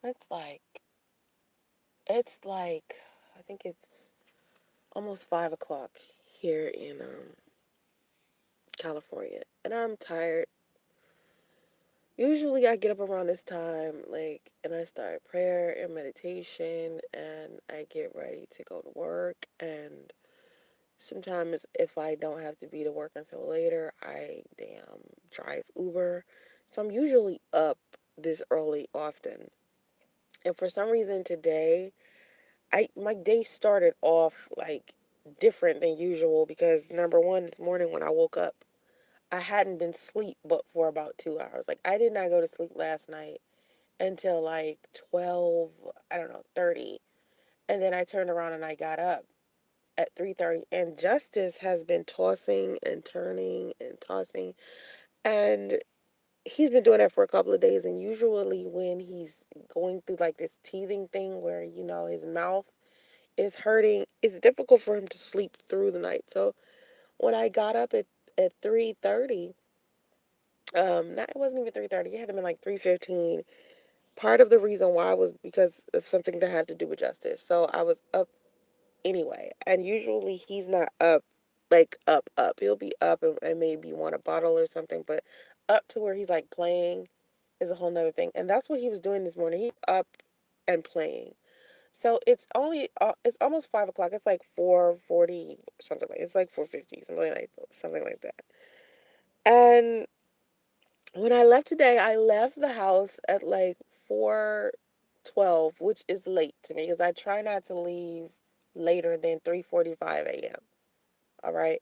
It's like it's like I think it's almost 5 o'clock here in California, and I'm tired. Usually I get up around this time, like, and I start prayer and meditation, and I get ready to go to work. And sometimes, if I don't have to be to work until later, I drive Uber. So I'm usually up this early often. And for some reason today, I my day started off like different than usual because number one, this morning when I woke up, I hadn't been asleep but for about 2 hours. Like I did not go to sleep last night until like 12, I don't know, 30. And then I turned around and I got up at 3:30, and Justice has been tossing and turning and tossing, and he's been doing that for a couple of days. And usually when he's going through like this teething thing where his mouth is hurting, it's difficult for him to sleep through the night. So when I got up at 3:30, not it wasn't even 3:30, it had to been like 3:15. Part of the reason why was because of something that had to do with Justice. So I was up anyway. And usually he's not up, like up. He'll be up and maybe want a bottle or something, but up to where he's like playing is a whole nother thing. And that's what he was doing this morning. He up and playing. So it's almost 5 o'clock. It's like 4:40 something like it's like 4:50 something like that. And when I left today, I left the house at like 4:12, which is late to me because I try not to leave later than 3:45 a.m. All right.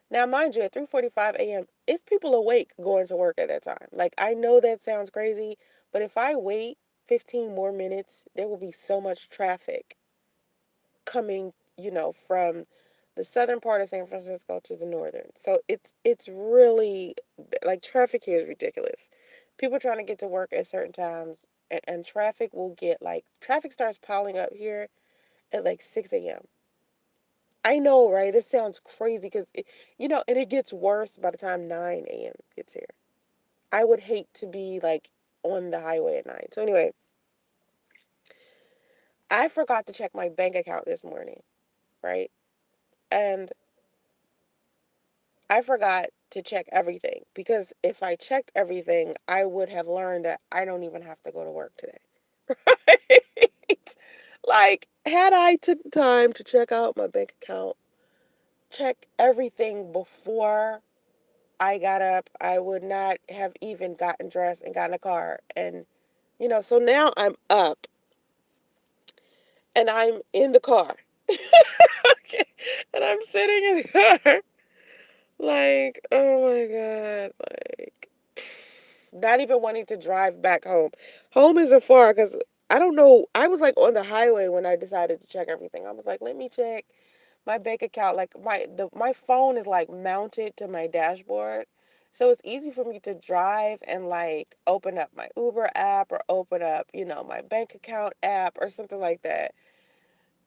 Now, mind you, at 3:45 a.m., it's people awake going to work at that time. Like, I know that sounds crazy, but if I wait 15 more minutes, there will be so much traffic coming, from the southern part of San Francisco to the northern. So it's really like traffic here is ridiculous. People trying to get to work at certain times, and traffic starts piling up here at like 6 a.m. I know, right? This sounds crazy because and it gets worse by the time 9 a.m. gets here. I would hate to be like on the highway at 9. So anyway, I forgot to check my bank account this morning, right? And I forgot to check everything because if I checked everything, I would have learned that I don't even have to go to work today. Right? Like, had I took the time to check out my bank account, check everything before I got up, I would not have even gotten dressed and got in a car. And, so now I'm up and I'm in the car. Okay. And I'm sitting in the car. Like, oh my God. Like, not even wanting to drive back home. Home isn't far because I don't know. I was like on the highway when I decided to check everything. I was like, let me check my bank account. Like my phone is like mounted to my dashboard. So it's easy for me to drive and like open up my Uber app or open up, my bank account app or something like that.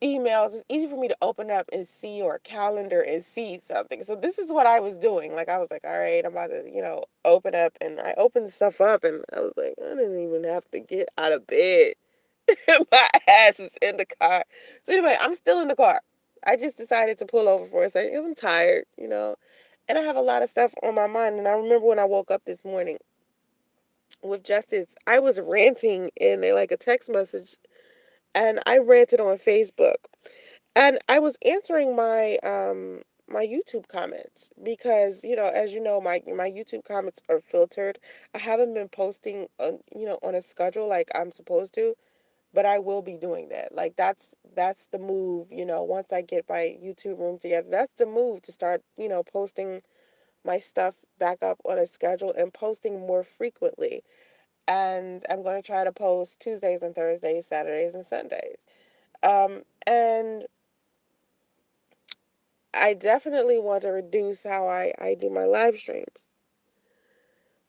Emails, it's easy for me to open up and see, or calendar and see something. So this is what I was doing. Like I was like, all right, I'm about to, open up, and I opened stuff up and I was like, I didn't even have to get out of bed. My ass is in the car. So anyway, I'm still in the car. I just decided to pull over for a second because I'm tired, and I have a lot of stuff on my mind. And I remember when I woke up this morning with Justice, I was ranting in like a text message, and I ranted on Facebook. And I was answering my YouTube comments because, as you know, my YouTube comments are filtered. I haven't been posting on a schedule like I'm supposed to, but I will be doing that. Like that's the move, once I get my YouTube room together. That's the move to start, posting my stuff back up on a schedule and posting more frequently. And I'm going to try to post Tuesdays and Thursdays, Saturdays and Sundays. And I definitely want to reduce how I do my live streams.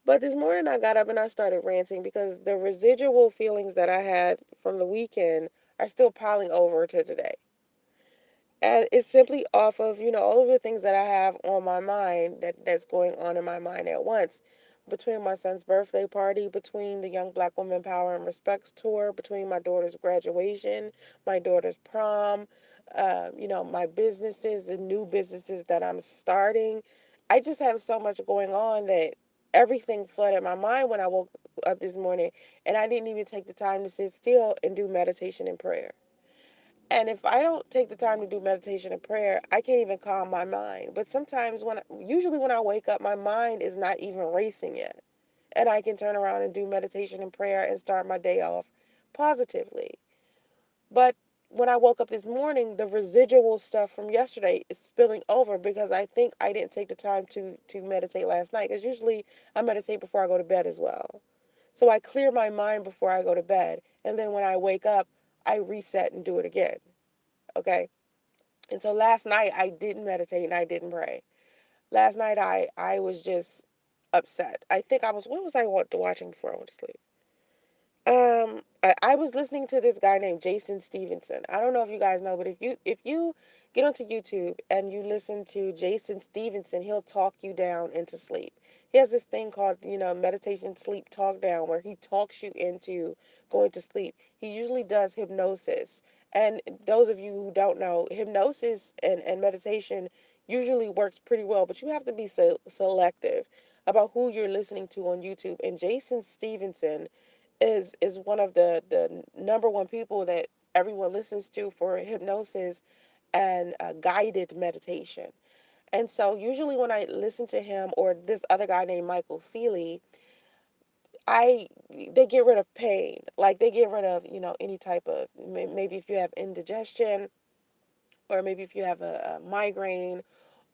But this morning I got up and I started ranting because the residual feelings that I had from the weekend are still piling over to today. And it's simply off of, all of the things that I have on my mind that's going on in my mind at once. between my son's birthday party, between the Young Black Woman Power and Respects tour, between my daughter's graduation, my daughter's prom, my businesses, the new businesses that I'm starting. I just have so much going on that everything flooded my mind when I woke up this morning, and I didn't even take the time to sit still and do meditation and prayer. And if I don't take the time to do meditation and prayer, I can't even calm my mind. But sometimes usually when I wake up, my mind is not even racing yet. And I can turn around and do meditation and prayer and start my day off positively. But when I woke up this morning, the residual stuff from yesterday is spilling over because I think I didn't take the time to meditate last night. Because usually I meditate before I go to bed as well. So I clear my mind before I go to bed. And then when I wake up, I reset and do it again. Okay. And so last night I didn't meditate and I didn't pray. Last night I was just upset. I think what was I watching before I went to sleep? I was listening to this guy named Jason Stevenson. I don't know if you guys know, but if you get onto YouTube and you listen to Jason Stevenson, he'll talk you down into sleep. He has this thing called, meditation sleep talk down where he talks you into going to sleep. He usually does hypnosis. And those of you who don't know, hypnosis and meditation usually works pretty well, but you have to be selective about who you're listening to on YouTube. And Jason Stevenson is one of the number one people that everyone listens to for hypnosis and guided meditation. And so usually when I listen to him or this other guy named Michael Seeley, I they get rid of pain. Like they get rid of, any type of maybe if you have indigestion or maybe if you have a migraine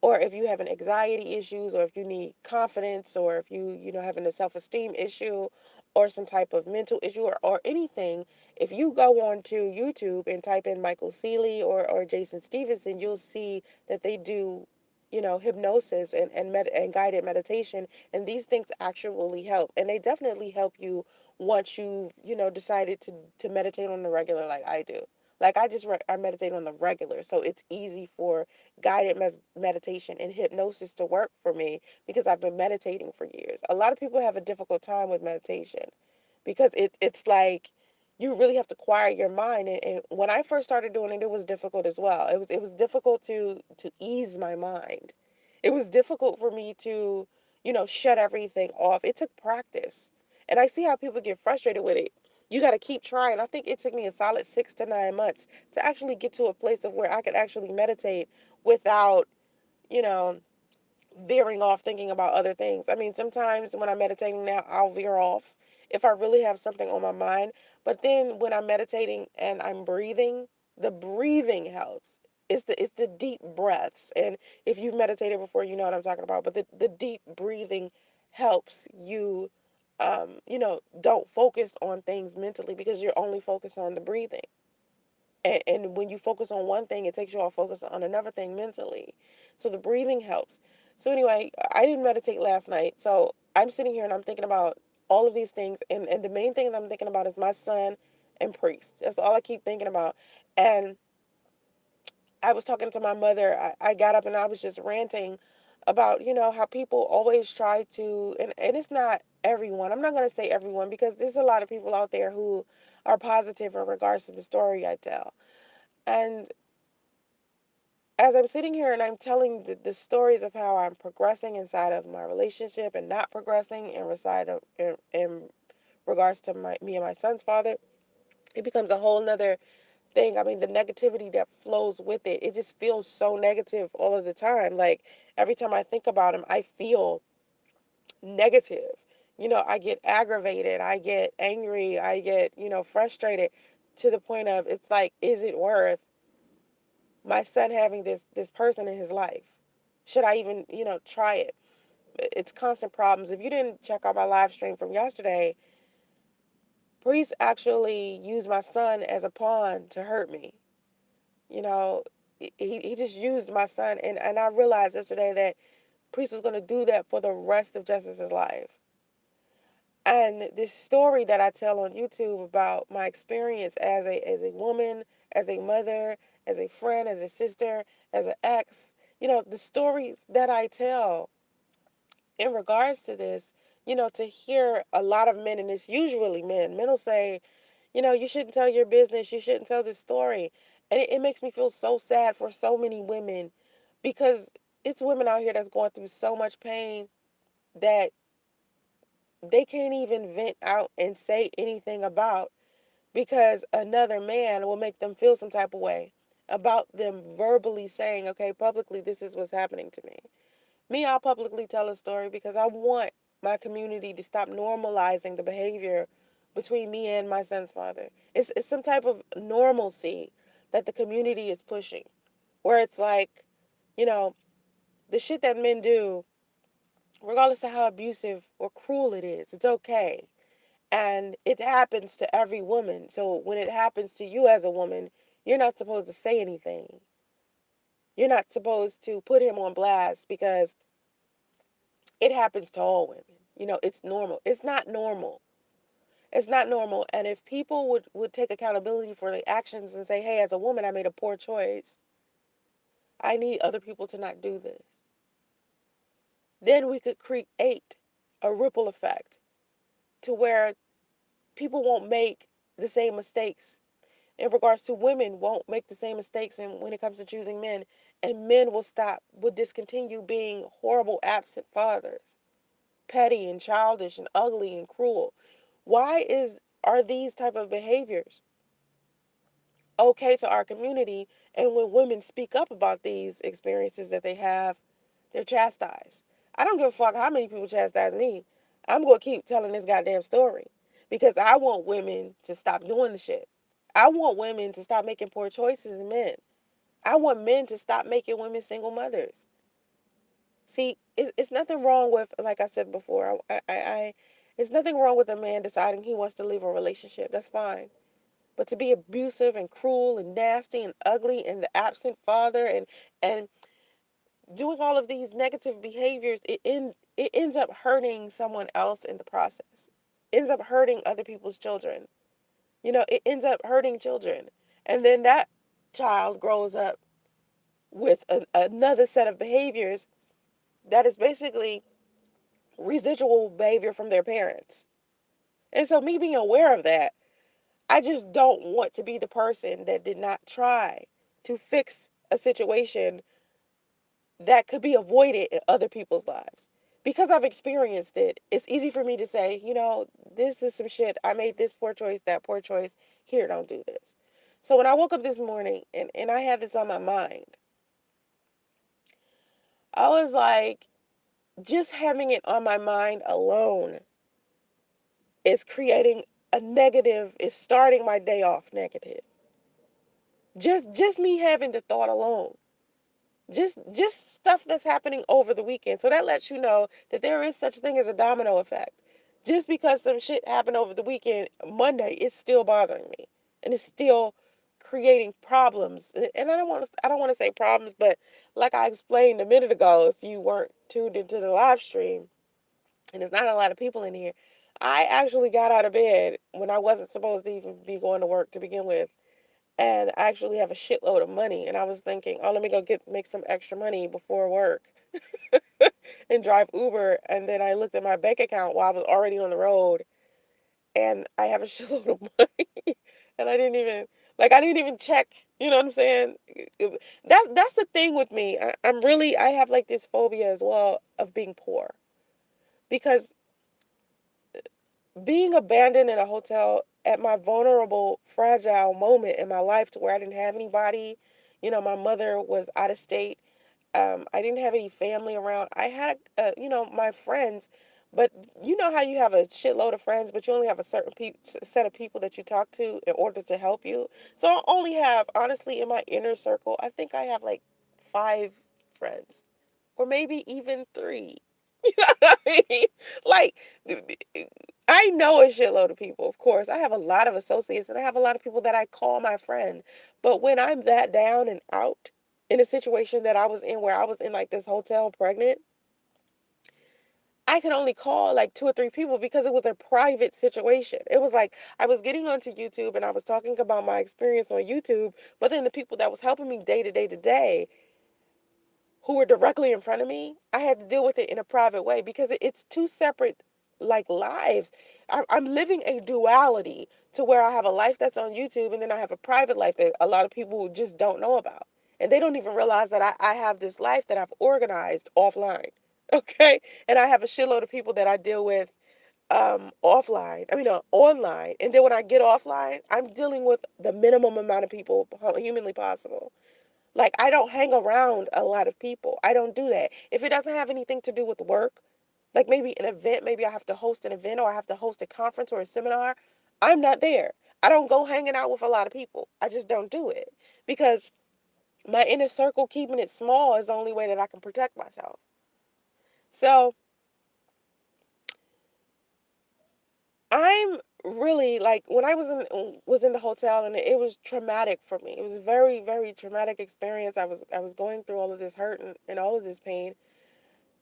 or if you have an anxiety issues or if you need confidence or if you having a self-esteem issue or some type of mental issue or anything, if you go on to YouTube and type in Michael Seeley or Jason Stevenson, you'll see that they do hypnosis and guided meditation, and these things actually help, and they definitely help you once you've decided to meditate on the regular like I do. Like I meditate on the regular, so it's easy for guided meditation and hypnosis to work for me because I've been meditating for years. A lot of people have a difficult time with meditation because it's like you really have to quiet your mind. And when I first started doing it, it was difficult as well. It was difficult to ease my mind. It was difficult for me to shut everything off. It took practice, and I see how people get frustrated with it. You got to keep trying. I think it took me a solid 6 to 9 months to actually get to a place of where I could actually meditate without, you know, veering off thinking about other things. I mean, sometimes when I'm meditating now, I'll veer off if I really have something on my mind. But then when I'm meditating and I'm breathing, the breathing helps. It's the deep breaths. And if you've meditated before, you know what I'm talking about. But the deep breathing helps you don't focus on things mentally because you're only focused on the breathing. And when you focus on one thing, it takes you off focus on another thing mentally. So the breathing helps. So anyway, I didn't meditate last night. So I'm sitting here and I'm thinking about all of these things. And the main thing that I'm thinking about is my son and priest. That's all I keep thinking about. And I was talking to my mother. I got up and I was just ranting about, how people always try to, and it's not everyone. I'm not going to say everyone because there's a lot of people out there who are positive in regards to the story I tell. And as I'm sitting here and I'm telling the stories of how I'm progressing inside of my relationship and not progressing in regards to me and my son's father, it becomes a whole nother thing. I mean, the negativity that flows with it, it just feels so negative all of the time. Like every time I think about him, I feel negative. I get aggravated, I get angry, I get, frustrated to the point of it's like, is it worth my son having this person in his life? Should I even, try it? It's constant problems. If you didn't check out my live stream from yesterday, Priest actually used my son as a pawn to hurt me. You know, he just used my son, and I realized yesterday that Priest was going to do that for the rest of Justice's life. And this story that I tell on YouTube about my experience as a woman, as a mother, as a friend, as a sister, as an ex, the stories that I tell in regards to this, to hear a lot of men, and it's usually men will say, you shouldn't tell your business, you shouldn't tell this story. And it makes me feel so sad for so many women, because it's women out here that's going through so much pain that they can't even vent out and say anything about, because another man will make them feel some type of way about them verbally saying, okay, publicly, this is what's happening to me. I'll publicly tell a story because I want my community to stop normalizing the behavior between me and my son's father. It's some type of normalcy that the community is pushing, where it's like, you know, the shit that men do, regardless of how abusive or cruel it is, it's okay. And it happens to every woman. So when it happens to you as a woman, you're not supposed to say anything. You're not supposed to put him on blast because it happens to all women. It's normal. It's not normal. It's not normal. And if people would take accountability for their actions and say, hey, as a woman, I made a poor choice, I need other people to not do this, then we could create a ripple effect to where people won't make the same mistakes in regards to women won't make the same mistakes, and when it comes to choosing men, and men will discontinue being horrible absent fathers, petty and childish and ugly and cruel. Why are these type of behaviors okay to our community, and when women speak up about these experiences that they have, they're chastised? I don't give a fuck how many people chastise me. I'm going to keep telling this goddamn story because I want women to stop doing the shit. I want women to stop making poor choices in men. I want men to stop making women single mothers. See, it's nothing wrong with, like I said before, it's nothing wrong with a man deciding he wants to leave a relationship. That's fine. But to be abusive and cruel and nasty and ugly and the absent father and doing all of these negative behaviors, it ends up hurting someone else in the process. It ends up hurting other people's children. It ends up hurting children. And then that child grows up with another set of behaviors that is basically residual behavior from their parents. And so, me being aware of that, I just don't want to be the person that did not try to fix a situation that could be avoided in other people's lives. Because I've experienced it, it's easy for me to say, this is some shit. I made this poor choice, that poor choice. Here, don't do this. So when I woke up this morning and I had this on my mind, I was like, just having it on my mind alone is creating a negative, is starting my day off negative. Just me having the thought alone. Just stuff that's happening over the weekend. So that lets you know that there is such thing as a domino effect. Just because some shit happened over the weekend, Monday, it's still bothering me. And it's still creating problems. And I don't want to say problems, but like I explained a minute ago, if you weren't tuned into the live stream, and there's not a lot of people in here, I actually got out of bed when I wasn't supposed to even be going to work to begin with, and I actually have a shitload of money. And I was thinking, oh, let me go make some extra money before work and drive Uber. And then I looked at my bank account while I was already on the road, and I have a shitload of money, and I didn't even check. You know what I'm saying? That's the thing with me. I have like this phobia as well of being poor, because being abandoned in a hotel at my vulnerable, fragile moment in my life, to where I didn't have anybody. My mother was out of state. I didn't have any family around. I had, my friends, but you know how you have a shitload of friends, but you only have a certain set of people that you talk to in order to help you. So I only have, honestly, in my inner circle, I think I have like 5 friends, or maybe even 3. You know what I mean? Like, I know a shitload of people, of course. I have a lot of associates, and I have a lot of people that I call my friend. But when I'm that down and out in a situation that I was in, where I was in like this hotel pregnant, I could only call like 2 or 3 people because it was a private situation. It was like I was getting onto YouTube and I was talking about my experience on YouTube, but then the people that was helping me day to day to day, who were directly in front of me, I had to deal with it in a private way because it's 2 separate like lives. I'm living a duality to where I have a life that's on YouTube and then I have a private life that a lot of people just don't know about. And they don't even realize that I have this life that I've organized offline. Okay. And I have a shitload of people that I deal with offline, online. And then when I get offline, I'm dealing with the minimum amount of people humanly possible. Like, I don't hang around a lot of people. I don't do that. If it doesn't have anything to do with work, like maybe an event, maybe I have to host an event or I have to host a conference or a seminar, I'm not there. I don't go hanging out with a lot of people. I just don't do it because my inner circle, keeping it small, is the only way that I can protect myself. So I'm really like when I was in the hotel, and it was traumatic for me. It was a very, very traumatic experience. I was going through all of this hurt and all of this pain,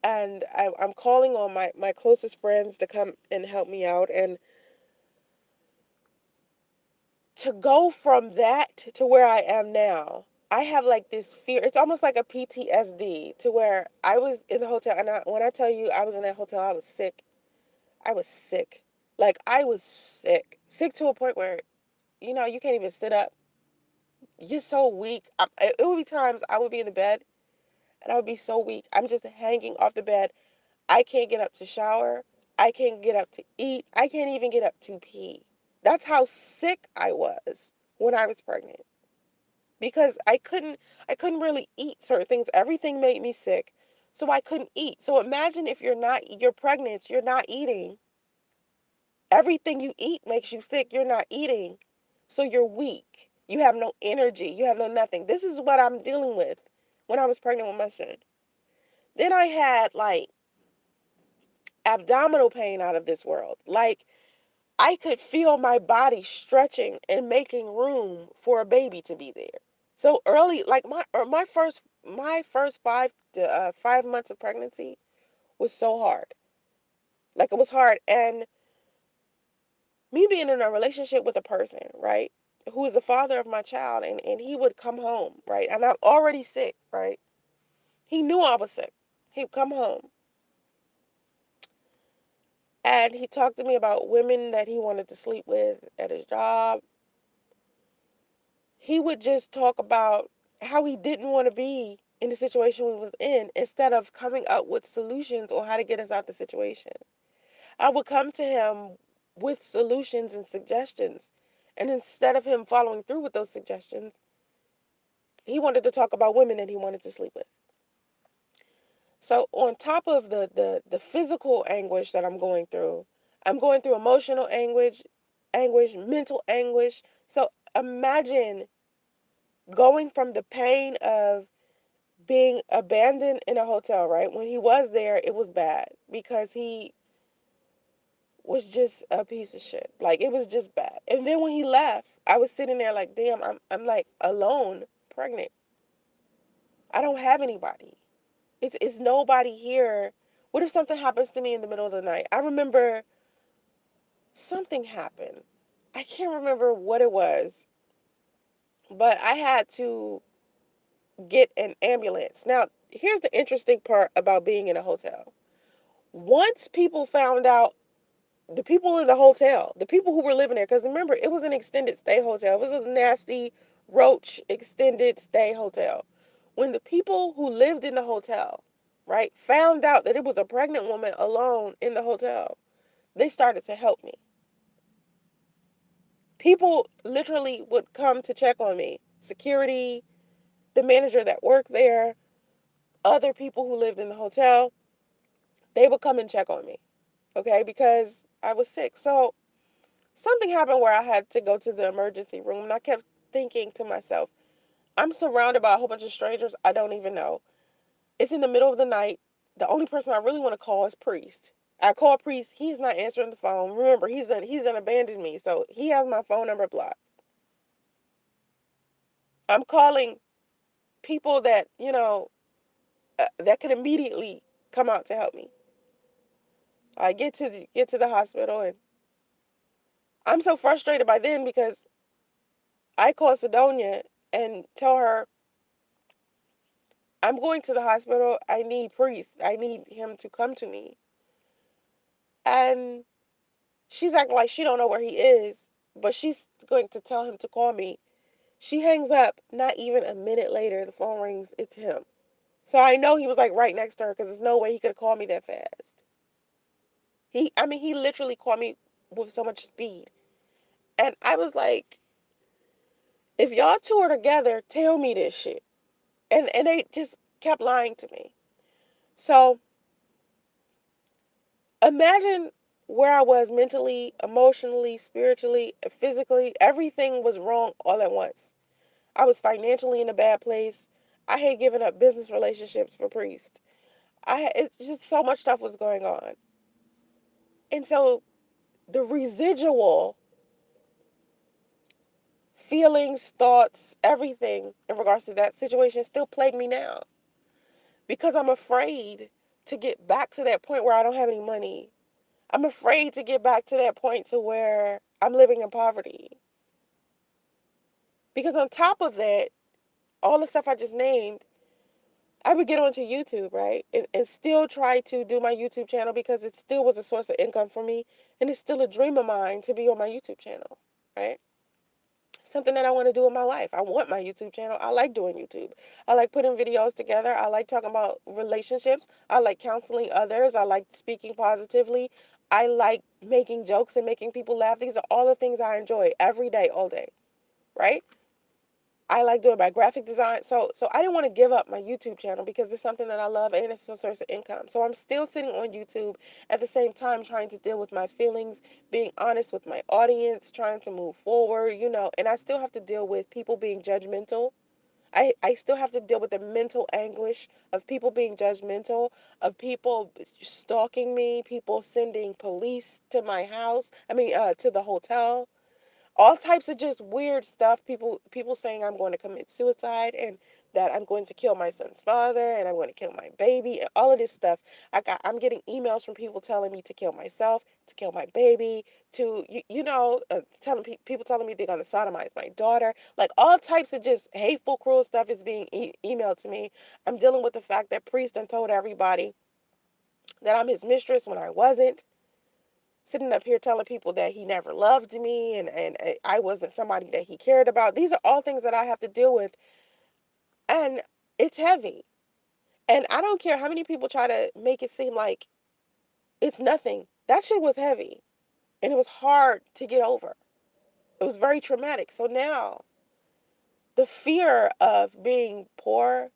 and I'm calling on my closest friends to come and help me out, and to go from that to where I am now. I have like this fear. It's almost like a PTSD to where I was in the hotel, and when I tell you I was in that hotel, I was sick. I was sick. Like, I was sick. Sick to a point where you can't even sit up. You're so weak. It would be times I would be in the bed and I would be so weak. I'm just hanging off the bed. I can't get up to shower. I can't get up to eat. I can't even get up to pee. That's how sick I was when I was pregnant. Because I couldn't really eat certain things. Everything made me sick. So I couldn't eat. So imagine if you're pregnant, you're not eating. Everything you eat makes you sick. You're not eating. So you're weak. You have no energy. You have no nothing. This is what I'm dealing with when I was pregnant with my son. Then I had like abdominal pain out of this world. Like, I could feel my body stretching and making room for a baby to be there. So early, like my first 5 months of pregnancy was so hard. Like, it was hard. And me being in a relationship with a person, right, who is the father of my child, and he would come home, right, and I'm already sick, right, he knew I was sick. He'd come home and he talked to me about women that he wanted to sleep with at his job. He would just talk about how he didn't want to be in the situation we was in, instead of coming up with solutions on how to get us out the situation. I would come to him with solutions and suggestions, and instead of him following through with those suggestions, he wanted to talk about women that he wanted to sleep with. So on top of the physical anguish that I'm going through emotional anguish, mental anguish. So imagine going from the pain of being abandoned in a hotel, right? When he was there, it was bad because he was just a piece of shit. Like, it was just bad. And then when he left, I was sitting there like, damn, I'm like alone, pregnant. I don't have anybody. It's nobody here. What if something happens to me in the middle of the night? I remember something happened. I can't remember what it was, but I had to get an ambulance. Now, here's the interesting part about being in a hotel. Once people found out, the people in the hotel, the people who were living there, because remember, it was an extended stay hotel. It was a nasty roach extended stay hotel. When the people who lived in the hotel, right, found out that it was a pregnant woman alone in the hotel, they started to help me. People literally would come to check on me. Security, the manager that worked there, other people who lived in the hotel, they would come and check on me, okay, because I was sick. So something happened where I had to go to the emergency room, and I kept thinking to myself, I'm surrounded by a whole bunch of strangers I don't even know. It's in the middle of the night. The only person I really want to call is Priest. I call Priest. He's not answering the phone. Remember, he's done abandoned me, so he has my phone number blocked. I'm calling people that that could immediately come out to help me. I get to the hospital, and I'm so frustrated by then because I call Sidonia and tell her I'm going to the hospital. I need Priest. I need him to come to me. And she's acting like she don't know where he is, but she's going to tell him to call me. She hangs up. Not even a minute later, the phone rings. It's him. So I know he was like right next to her because there's no way he could have called me that fast. He literally called me with so much speed. And I was like, if y'all two are together, tell me this shit. And they just kept lying to me. So imagine where I was mentally, emotionally, spiritually, physically. Everything was wrong all at once. I was financially in a bad place. I had given up business relationships for priest. It's just so much stuff was going on. And so the residual feelings, thoughts, everything in regards to that situation still plague me now because I'm afraid to get back to that point where I don't have any money. I'm afraid to get back to that point to where I'm living in poverty. Because on top of that, all the stuff I just named, I would get onto YouTube, right? And still try to do my YouTube channel because it still was a source of income for me. And it's still a dream of mine to be on my YouTube channel, right? Something that I want to do in my life. I want my YouTube channel. I like doing YouTube. I like putting videos together. I like talking about relationships. I like counseling others. I like speaking positively. I like making jokes and making people laugh. These are all the things I enjoy every day, all day, right? I like doing my graphic design. So I didn't want to give up my YouTube channel because it's something that I love and it's a source of income. So I'm still sitting on YouTube at the same time trying to deal with my feelings, being honest with my audience, trying to move forward, and I still have to deal with people being judgmental. I still have to deal with the mental anguish of people being judgmental, of people stalking me, people sending police to my house, to the hotel, all types of just weird stuff. People saying I'm going to commit suicide and that I'm going to kill my son's father and I'm going to kill my baby and all of this stuff. I'm getting emails from people telling me to kill myself, to kill my baby, to telling people telling me they're going to sodomize my daughter. Like all types of just hateful, cruel stuff is being emailed to me. I'm dealing with the fact that priest done told everybody that I'm his mistress when I wasn't, sitting up here telling people that he never loved me and I wasn't somebody that he cared about. These are all things that I have to deal with. And it's heavy. And I don't care how many people try to make it seem like it's nothing. That shit was heavy. And it was hard to get over. It was very traumatic. So now the fear of being poor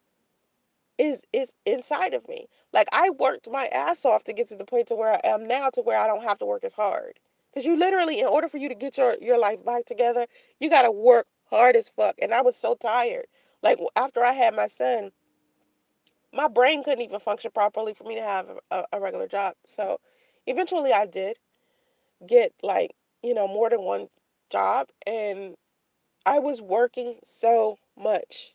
is inside of me. Like I worked my ass off to get to the point to where I am now, to where I don't have to work as hard. Because you literally, in order for you to get your life back together, you got to work hard as fuck. And I was so tired. Like after I had my son, my brain couldn't even function properly for me to have a regular job. So eventually I did get like, more than one job. And I was working so much.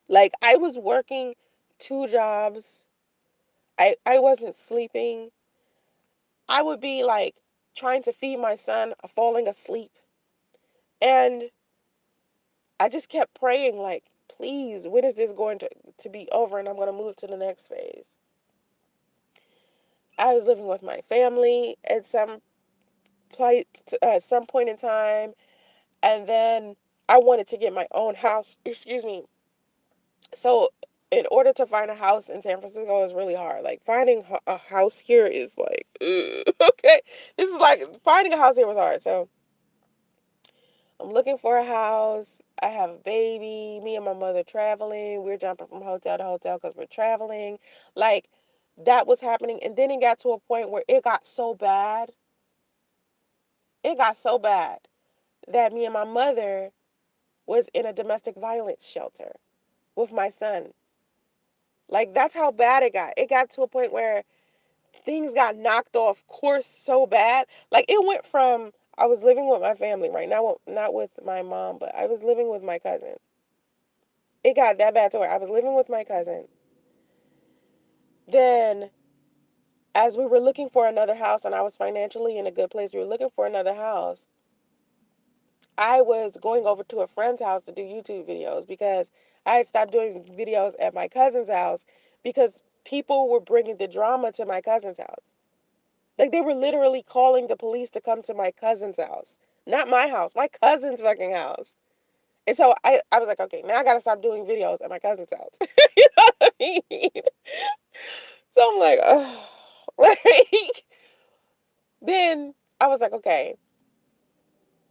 Like I was working two jobs. I wasn't sleeping. I would be like trying to feed my son, falling asleep. And I just kept praying, like, please, when is this going to be over and I'm going to move to the next phase? I was living with my family at some point in time. And then I wanted to get my own house. Excuse me. So in order to find a house in San Francisco is really hard. Like finding a house here is like, ugh, okay. This is like finding a house here was hard. So I'm looking for a house. I have a baby. Me and my mother traveling. We're jumping from hotel to hotel because we're traveling. Like that was happening. And then it got to a point where it got so bad. It got so bad that me and my mother was in a domestic violence shelter with my son. Like that's how bad it got. It got to a point where things got knocked off course so bad. Like it went from I was living with my family, right? Not with my mom, but I was living with my cousin. It got that bad to where I was living with my cousin. Then as we were looking for another house and I was financially in a good place, we were looking for another house. I was going over to a friend's house to do YouTube videos because I had stopped doing videos at my cousin's house because people were bringing the drama to my cousin's house. Like they were literally calling the police to come to my cousin's house. Not my house, my cousin's fucking house. And so I was like, okay, now I gotta stop doing videos at my cousin's house. You know what I mean? So I'm like, oh, like, then I was like, okay,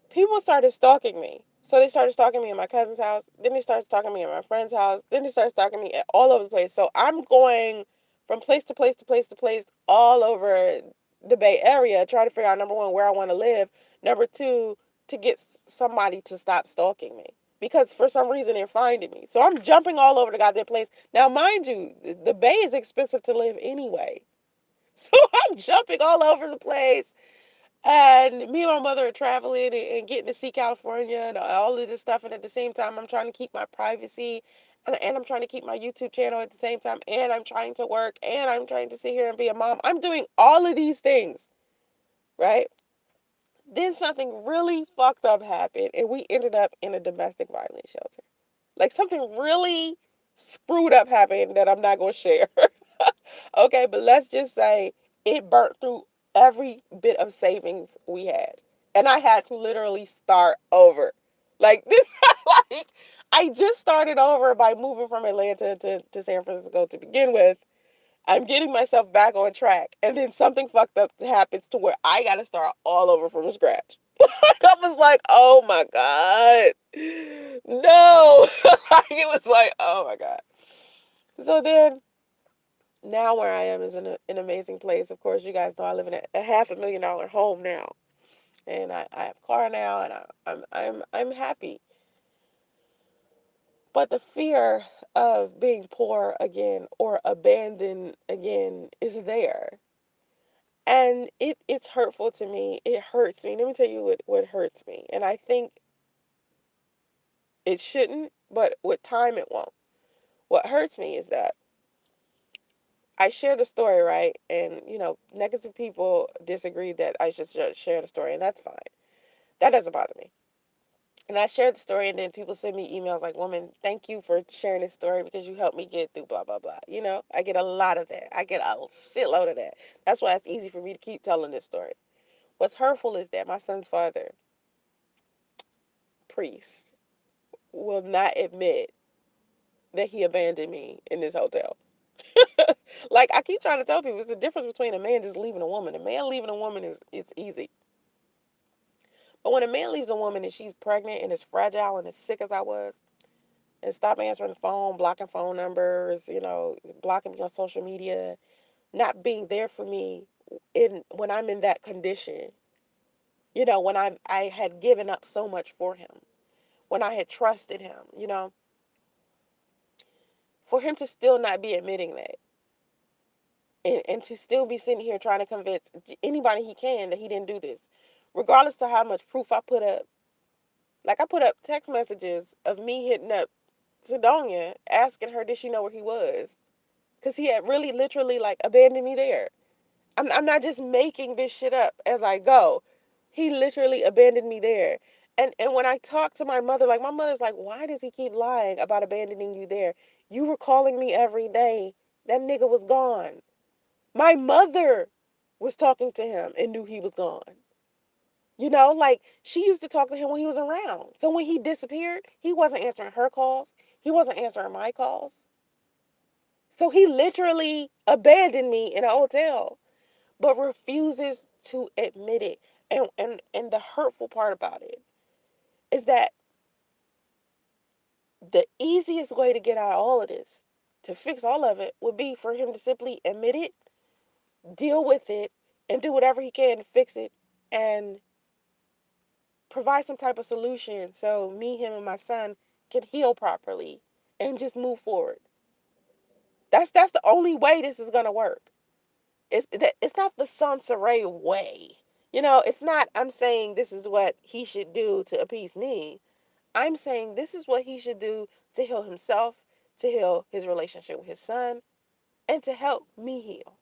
people started stalking me. So they started stalking me at my cousin's house. Then they started stalking me at my friend's house. Then they started stalking me at all over the place. So I'm going from place to place to place to place all over the Bay Area, trying to figure out, number one, where I want to live. Number two, to get somebody to stop stalking me. Because for some reason they're finding me. So I'm jumping all over the goddamn place. Now, mind you, the Bay is expensive to live anyway. So I'm jumping all over the place. And me and my mother are traveling and getting to see California and all of this stuff. And at the same time, I'm trying to keep my privacy and I'm trying to keep my YouTube channel at the same time. And I'm trying to work and I'm trying to sit here and be a mom. I'm doing all of these things, right? Then something really fucked up happened and we ended up in a domestic violence shelter. Like something really screwed up happened that I'm not going to share. Okay, but let's just say it burnt through every bit of savings we had. And I had to literally start over. Like this, like I just started over by moving from Atlanta to San Francisco to begin with. I'm getting myself back on track. And then something fucked up happens to where I got to start all over from scratch. I was like, oh my God. No. It was like, oh my God. So then now where I am is in an amazing place. Of course, you guys know I live in a $500,000 home now, and I have a car now, and I'm happy. But the fear of being poor again or abandoned again is there, and it's hurtful to me. It hurts me. Let me tell you what hurts me, and I think it shouldn't, but with time it won't. What hurts me is that I shared the story, right? And, negative people disagree that I should share the story, and that's fine. That doesn't bother me. And I shared the story, and then people send me emails like, woman, thank you for sharing this story because you helped me get through blah, blah, blah. I get a lot of that. I get a shitload of that. That's why it's easy for me to keep telling this story. What's hurtful is that my son's father, priest, will not admit that he abandoned me in this hotel. Like I keep trying to tell people, it's the difference between a man just leaving a woman. A man leaving a woman is it's easy. But when a man leaves a woman and she's pregnant and is fragile and as sick as I was, and stop answering the phone, blocking phone numbers, blocking me on social media, not being there for me in when I'm in that condition, when I had given up so much for him, when I had trusted him, for him to still not be admitting that. And to still be sitting here trying to convince anybody he can that he didn't do this, regardless to how much proof I put up. Like I put up text messages of me hitting up Sidonia, asking her did she know where he was, because he had really literally like abandoned me there. I'm not just making this shit up as I go. He literally abandoned me there. And when I talk to my mother, like my mother's like, why does he keep lying about abandoning you there? You were calling me every day. That nigga was gone. My mother was talking to him and knew he was gone. Like she used to talk to him when he was around. So when he disappeared, he wasn't answering her calls. He wasn't answering my calls. So he literally abandoned me in a hotel, but refuses to admit it. And the hurtful part about it is that the easiest way to get out of all of this, to fix all of it, would be for him to simply admit it, deal with it, and do whatever he can to fix it and provide some type of solution so me, him, and my son can heal properly and just move forward. That's the only way this is gonna work. It's not the Soncerae way. It's not I'm saying this is what he should do to appease me. I'm saying this is what he should do to heal himself, to heal his relationship with his son, and to help me heal.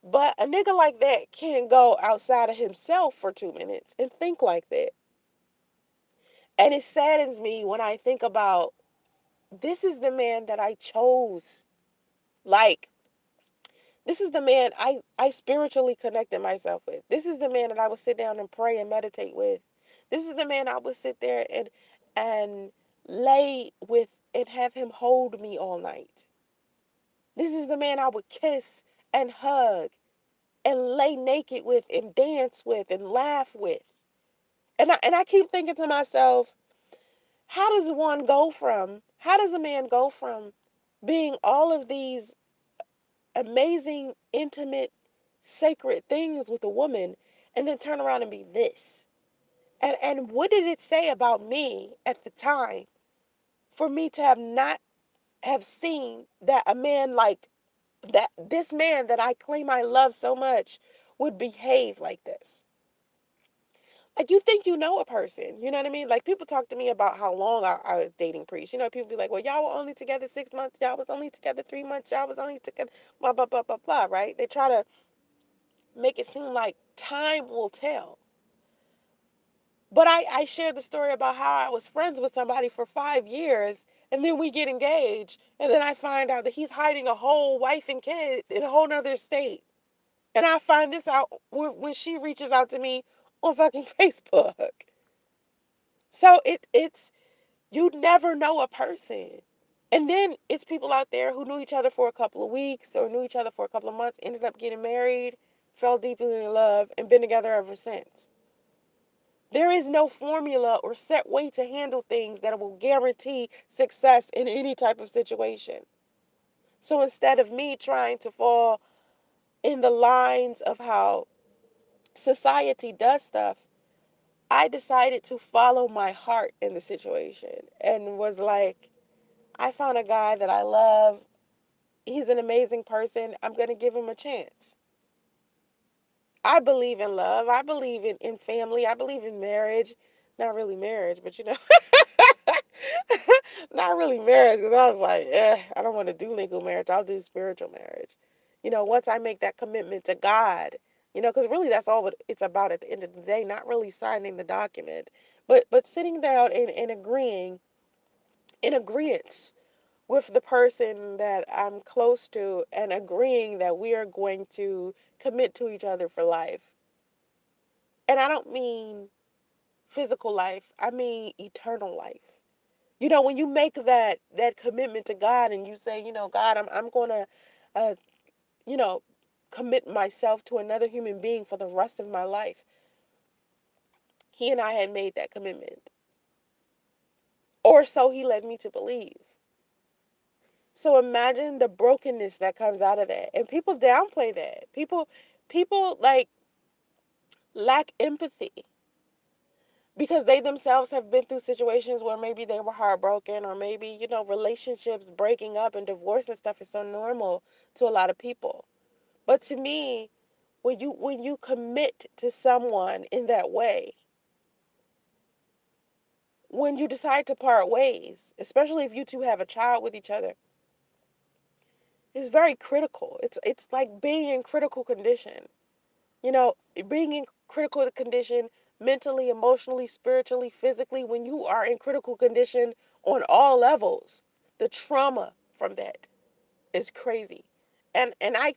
But a nigga like that can't go outside of himself for 2 minutes and think like that. And it saddens me when I think about this is the man that I chose. Like, This is the man I spiritually connected myself with. This is the man that I would sit down and pray and meditate with. This is the man I would sit there and lay with and have him hold me all night. This is the man I would kiss and hug and lay naked with and dance with and laugh with. And I keep thinking to myself, how does a man go from being all of these amazing, intimate, sacred things with a woman and then turn around and be this? And what did it say about me at the time for me to have not have seen that a man like that, this man that I claim I love so much, would behave like this? Like, you think you know a person, you know what I mean? Like, people talk to me about how long I was dating Priest. You know, people be like, well, y'all were only together 6 months, y'all was only together 3 months, y'all was only together, blah, blah, blah, blah, blah, right? They try to make it seem like time will tell. But I shared the story about how I was friends with somebody for 5 years, and then we get engaged, and then I find out that he's hiding a whole wife and kids in a whole nother state. And I find this out when she reaches out to me on fucking Facebook. So it's you never know a person. And then it's people out there who knew each other for a couple of weeks or knew each other for a couple of months, ended up getting married, fell deeply in love, and been together ever since. There is no formula or set way to handle things that will guarantee success in any type of situation. So instead of me trying to fall in the lines of how society does stuff, I decided to follow my heart in the situation and was like, I found a guy that I love. He's an amazing person. I'm going to give him a chance. I believe in love. I believe in family. I believe in marriage. Not really marriage, but you know, not really marriage, because I was like, I don't want to do legal marriage. I'll do spiritual marriage. You know, once I make that commitment to God, you know, because really that's all it's about at the end of the day, not really signing the document, but sitting down and agreeing in agreement with the person that I'm close to and agreeing that we are going to commit to each other for life. And I don't mean physical life, I mean eternal life. You know, when you make that commitment to God and you say, you know, God, I'm going to uh you know, commit myself to another human being for the rest of my life. He and I had made that commitment. Or so he led me to believe. So imagine the brokenness that comes out of that. And people downplay that. People like lack empathy because they themselves have been through situations where maybe they were heartbroken, or maybe, you know, relationships breaking up and divorce and stuff is so normal to a lot of people. But to me, when you commit to someone in that way, when you decide to part ways, especially if you two have a child with each other, it's very critical. It's like being in critical condition. You know, being in critical condition mentally, emotionally, spiritually, physically, when you are in critical condition on all levels, the trauma from that is crazy. And I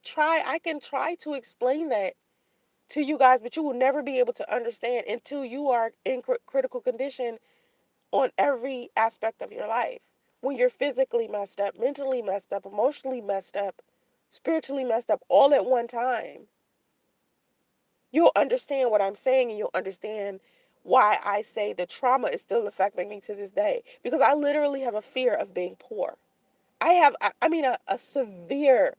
can try to explain that to you guys, but you will never be able to understand until you are in critical condition on every aspect of your life. When you're physically messed up, mentally messed up, emotionally messed up, spiritually messed up all at one time, you'll understand what I'm saying, and you'll understand why I say the trauma is still affecting me to this day. Because I literally have a fear of being poor. I mean, a severe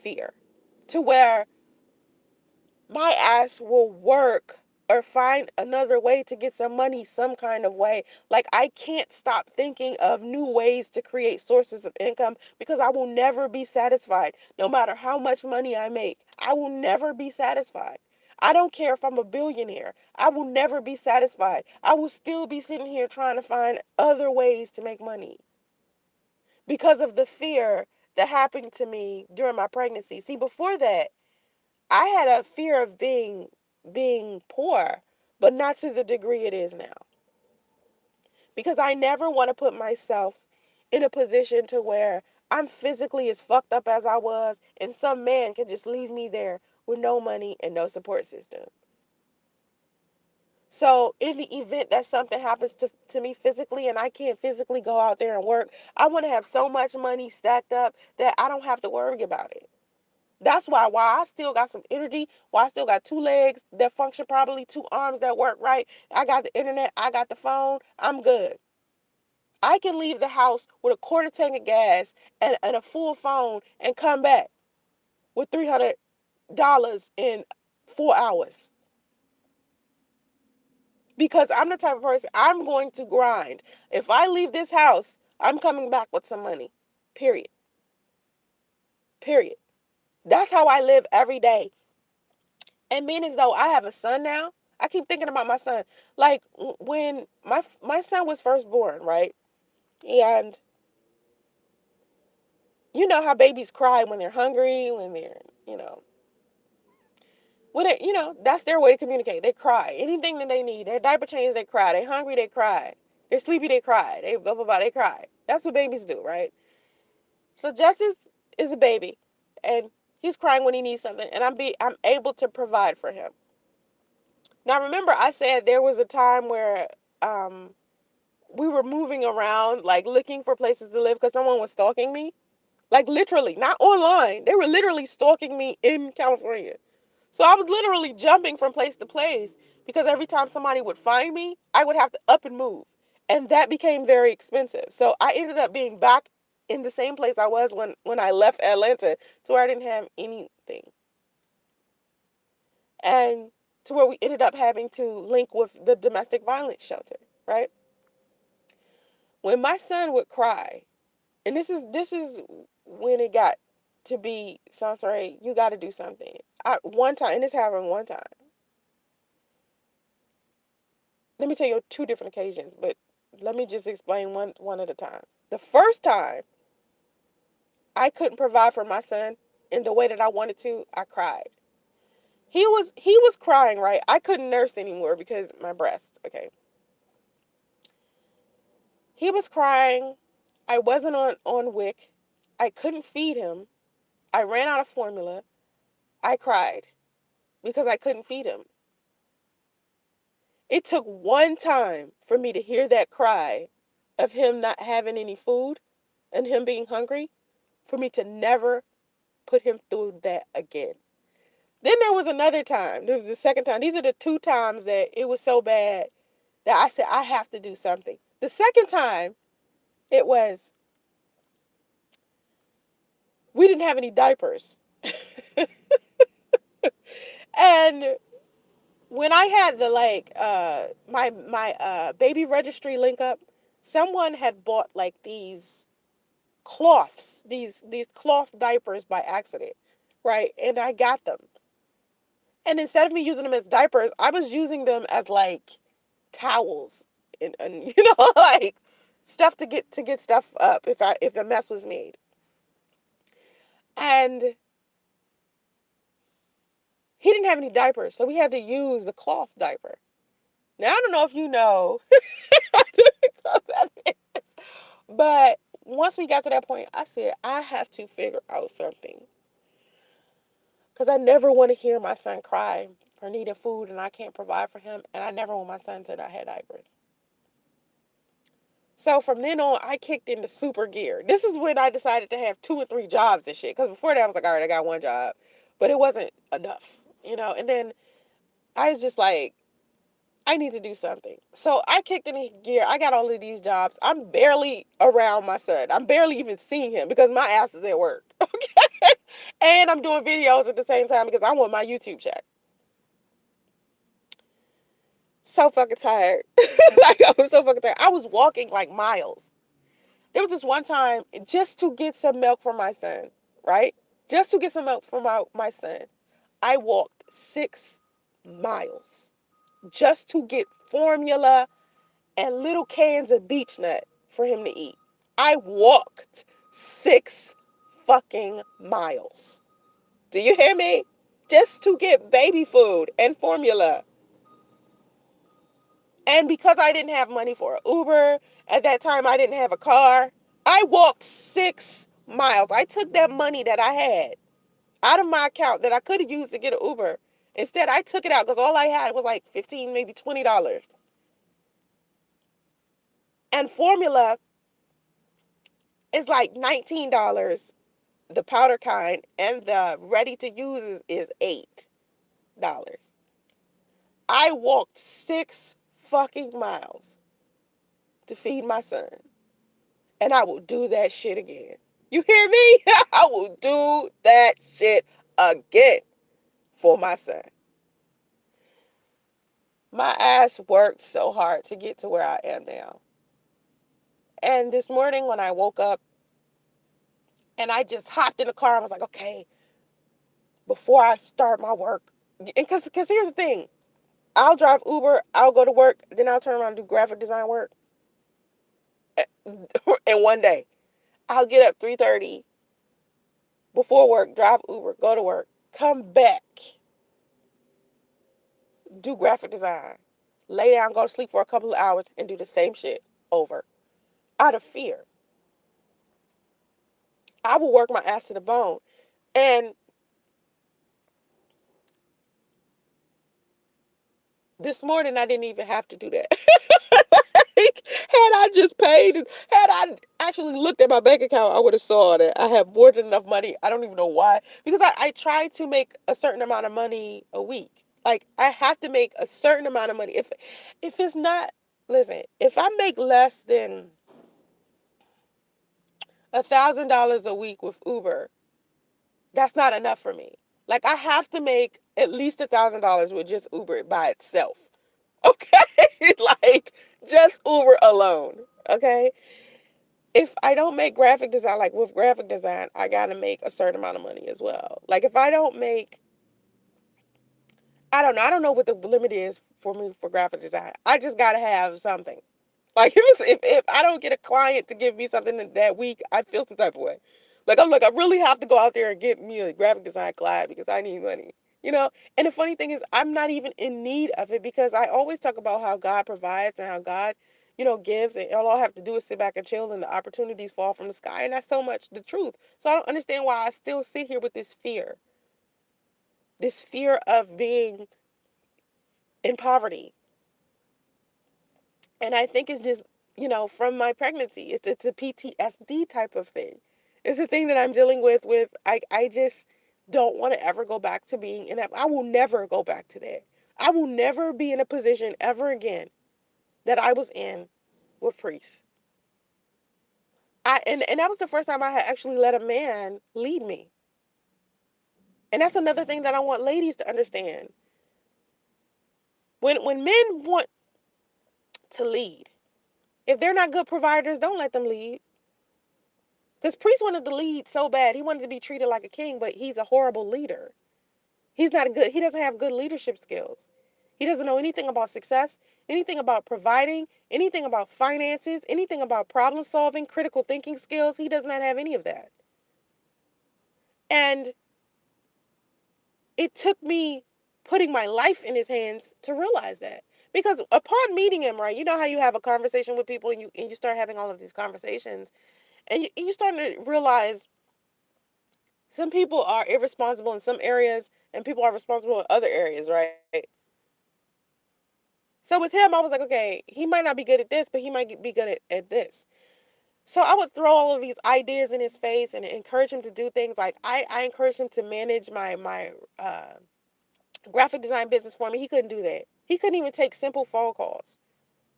fear to where my ass will work or find another way to get some money some kind of way. Like, I can't stop thinking of new ways to create sources of income because I will never be satisfied. No matter how much money I make, I will never be satisfied. I don't care if I'm a billionaire. I will never be satisfied. I will still be sitting here trying to find other ways to make money because of the fear that happened to me during my pregnancy. See, before that, I had a fear of being poor, but not to the degree it is now. Because I never want to put myself in a position to where I'm physically as fucked up as I was, and some man can just leave me there with no money and no support system. So in the event that something happens to me physically and I can't physically go out there and work, I want to have so much money stacked up that I don't have to worry about it. That's why I still got some energy, why I still got two legs that function properly, two arms that work right. I got the internet, I got the phone, I'm good. I can leave the house with a quarter tank of gas and a full phone and come back with $300 in 4 hours. Because I'm the type of person, I'm going to grind. If I leave this house, I'm coming back with some money. Period. Period. That's how I live every day. And being as though I have a son now, I keep thinking about my son. Like when my son was first born, right? And you know how babies cry when they're hungry, when they're, you know, when they, that's their way to communicate. They cry. Anything that they need. Their diaper change, they cry. They're hungry, they cry. They're sleepy, they cry. They blah blah blah, they cry. That's what babies do, right? So Justice is a baby, and he's crying when he needs something, and I'm able to provide for him. Now remember, I said there was a time where um we were moving around, like looking for places to live because someone was stalking me. Like literally, not online. They were literally stalking me in California. So I was literally jumping from place to place because every time somebody would find me, I would have to up and move. And that became very expensive. So I ended up being back in the same place I was when I left Atlanta, to where I didn't have anything. And to where we ended up having to link with the domestic violence shelter, right? When my son would cry, and this is when it got to be, Soncerae, you got to do something. One time, and this happened one time. Let me tell you two different occasions, but let me just explain one at a time. The first time I couldn't provide for my son in the way that I wanted to, I cried. He was crying, right? I couldn't nurse anymore because my breast, okay. He was crying. I wasn't on WIC. I couldn't feed him. I ran out of formula. I cried because I couldn't feed him. It took one time for me to hear that cry of him not having any food and him being hungry for me to never put him through that again. Then there was another time. There was the second time. These are the two times that it was so bad that I said, I have to do something. The second time, it was, we didn't have any diapers. And when I had the my baby registry link up, someone had bought like these cloths, these cloth diapers by accident, right? And I got them. And instead of me using them as diapers, I was using them as like towels and like stuff to get stuff up if a mess was made. And he didn't have any diapers, so we had to use the cloth diaper. Now I don't know if you know what that is, but once we got to that point, I said I have to figure out something because I never want to hear my son cry for needing food and I can't provide for him, and I never want my son to not have diapers. So from then on, I kicked into super gear. This is when I decided to have 2 and 3 jobs and shit. Because before that, I was like, all right, I got one job, but it wasn't enough. And then I was just like, I need to do something. So I kicked into gear. I got all of these jobs. I'm barely around my son. I'm barely even seeing him because my ass is at work. Okay, and I'm doing videos at the same time because I want my YouTube check. So fucking tired. Like I was so fucking tired. I was walking like miles. There was this one time just to get some milk for my son, right? Just to get some milk for my son. I walked 6 miles just to get formula and little cans of beech nut for him to eat. I walked 6 fucking miles. Do you hear me? Just to get baby food and formula. And because I didn't have money for an Uber, at that time I didn't have a car, I walked 6 miles. I took that money that I had out of my account that I could have used to get an Uber. Instead, I took it out because all I had was like 15, maybe $20. And formula is like $19, the powder kind, and the ready to use is $8. I walked 6 fucking miles to feed my son. And I will do that shit again. You hear me? I will do that shit again for my son. My ass worked so hard to get to where I am now. And this morning when I woke up and I just hopped in the car, I was like, okay, before I start my work, and because here's the thing, I'll drive Uber, I'll go to work, then I'll turn around and do graphic design work in one day. I'll get up 3:30 before work, drive Uber, go to work, come back, do graphic design, lay down, go to sleep for a couple of hours, and do the same shit over out of fear. I will work my ass to the bone. And this morning, I didn't even have to do that. Like, had I just paid, had I actually looked at my bank account, I would have saw that I have more than enough money. I don't even know why. Because I try to make a certain amount of money a week. Like, I have to make a certain amount of money. If it's not, listen, if I make less than $1,000 a week with Uber, that's not enough for me. Like, I have to make at least $1,000 with just Uber by itself. Okay? Like, just Uber alone. Okay? If I don't make graphic design, like with graphic design, I gotta make a certain amount of money as well. Like, if I don't make, I don't know. I don't know what the limit is for me for graphic design. I just gotta have something. Like, if I don't get a client to give me something that week, I feel some type of way. Like, I'm like, I really have to go out there and get me a graphic design client because I need money. You know? And the funny thing is, I'm not even in need of it because I always talk about how God provides and how God, gives, and all I have to do is sit back and chill and the opportunities fall from the sky. And that's so much the truth. So I don't understand why I still sit here with this fear of being in poverty. And I think it's just, from my pregnancy. It's a PTSD type of thing. It's a thing that I'm dealing with I just don't want to ever go back to being in that. I will never go back to that. I will never be in a position ever again that I was in with priests. And that was the first time I had actually let a man lead me. And that's another thing that I want ladies to understand. When men want to lead, if they're not good providers, don't let them lead. Because Priest wanted to lead so bad. He wanted to be treated like a king, but he's a horrible leader. He doesn't have good leadership skills. He doesn't know anything about success, anything about providing, anything about finances, anything about problem solving, critical thinking skills. He does not have any of that. And it took me putting my life in his hands to realize that. Because upon meeting him, right, you know how you have a conversation with people and you start having all of these conversations and you start to realize some people are irresponsible in some areas and people are responsible in other areas, right? So with him, I was like, okay, he might not be good at this, but he might be good at this. So I would throw all of these ideas in his face and encourage him to do things. Like I encouraged him to manage my graphic design business for me. He couldn't do that. He couldn't even take simple phone calls.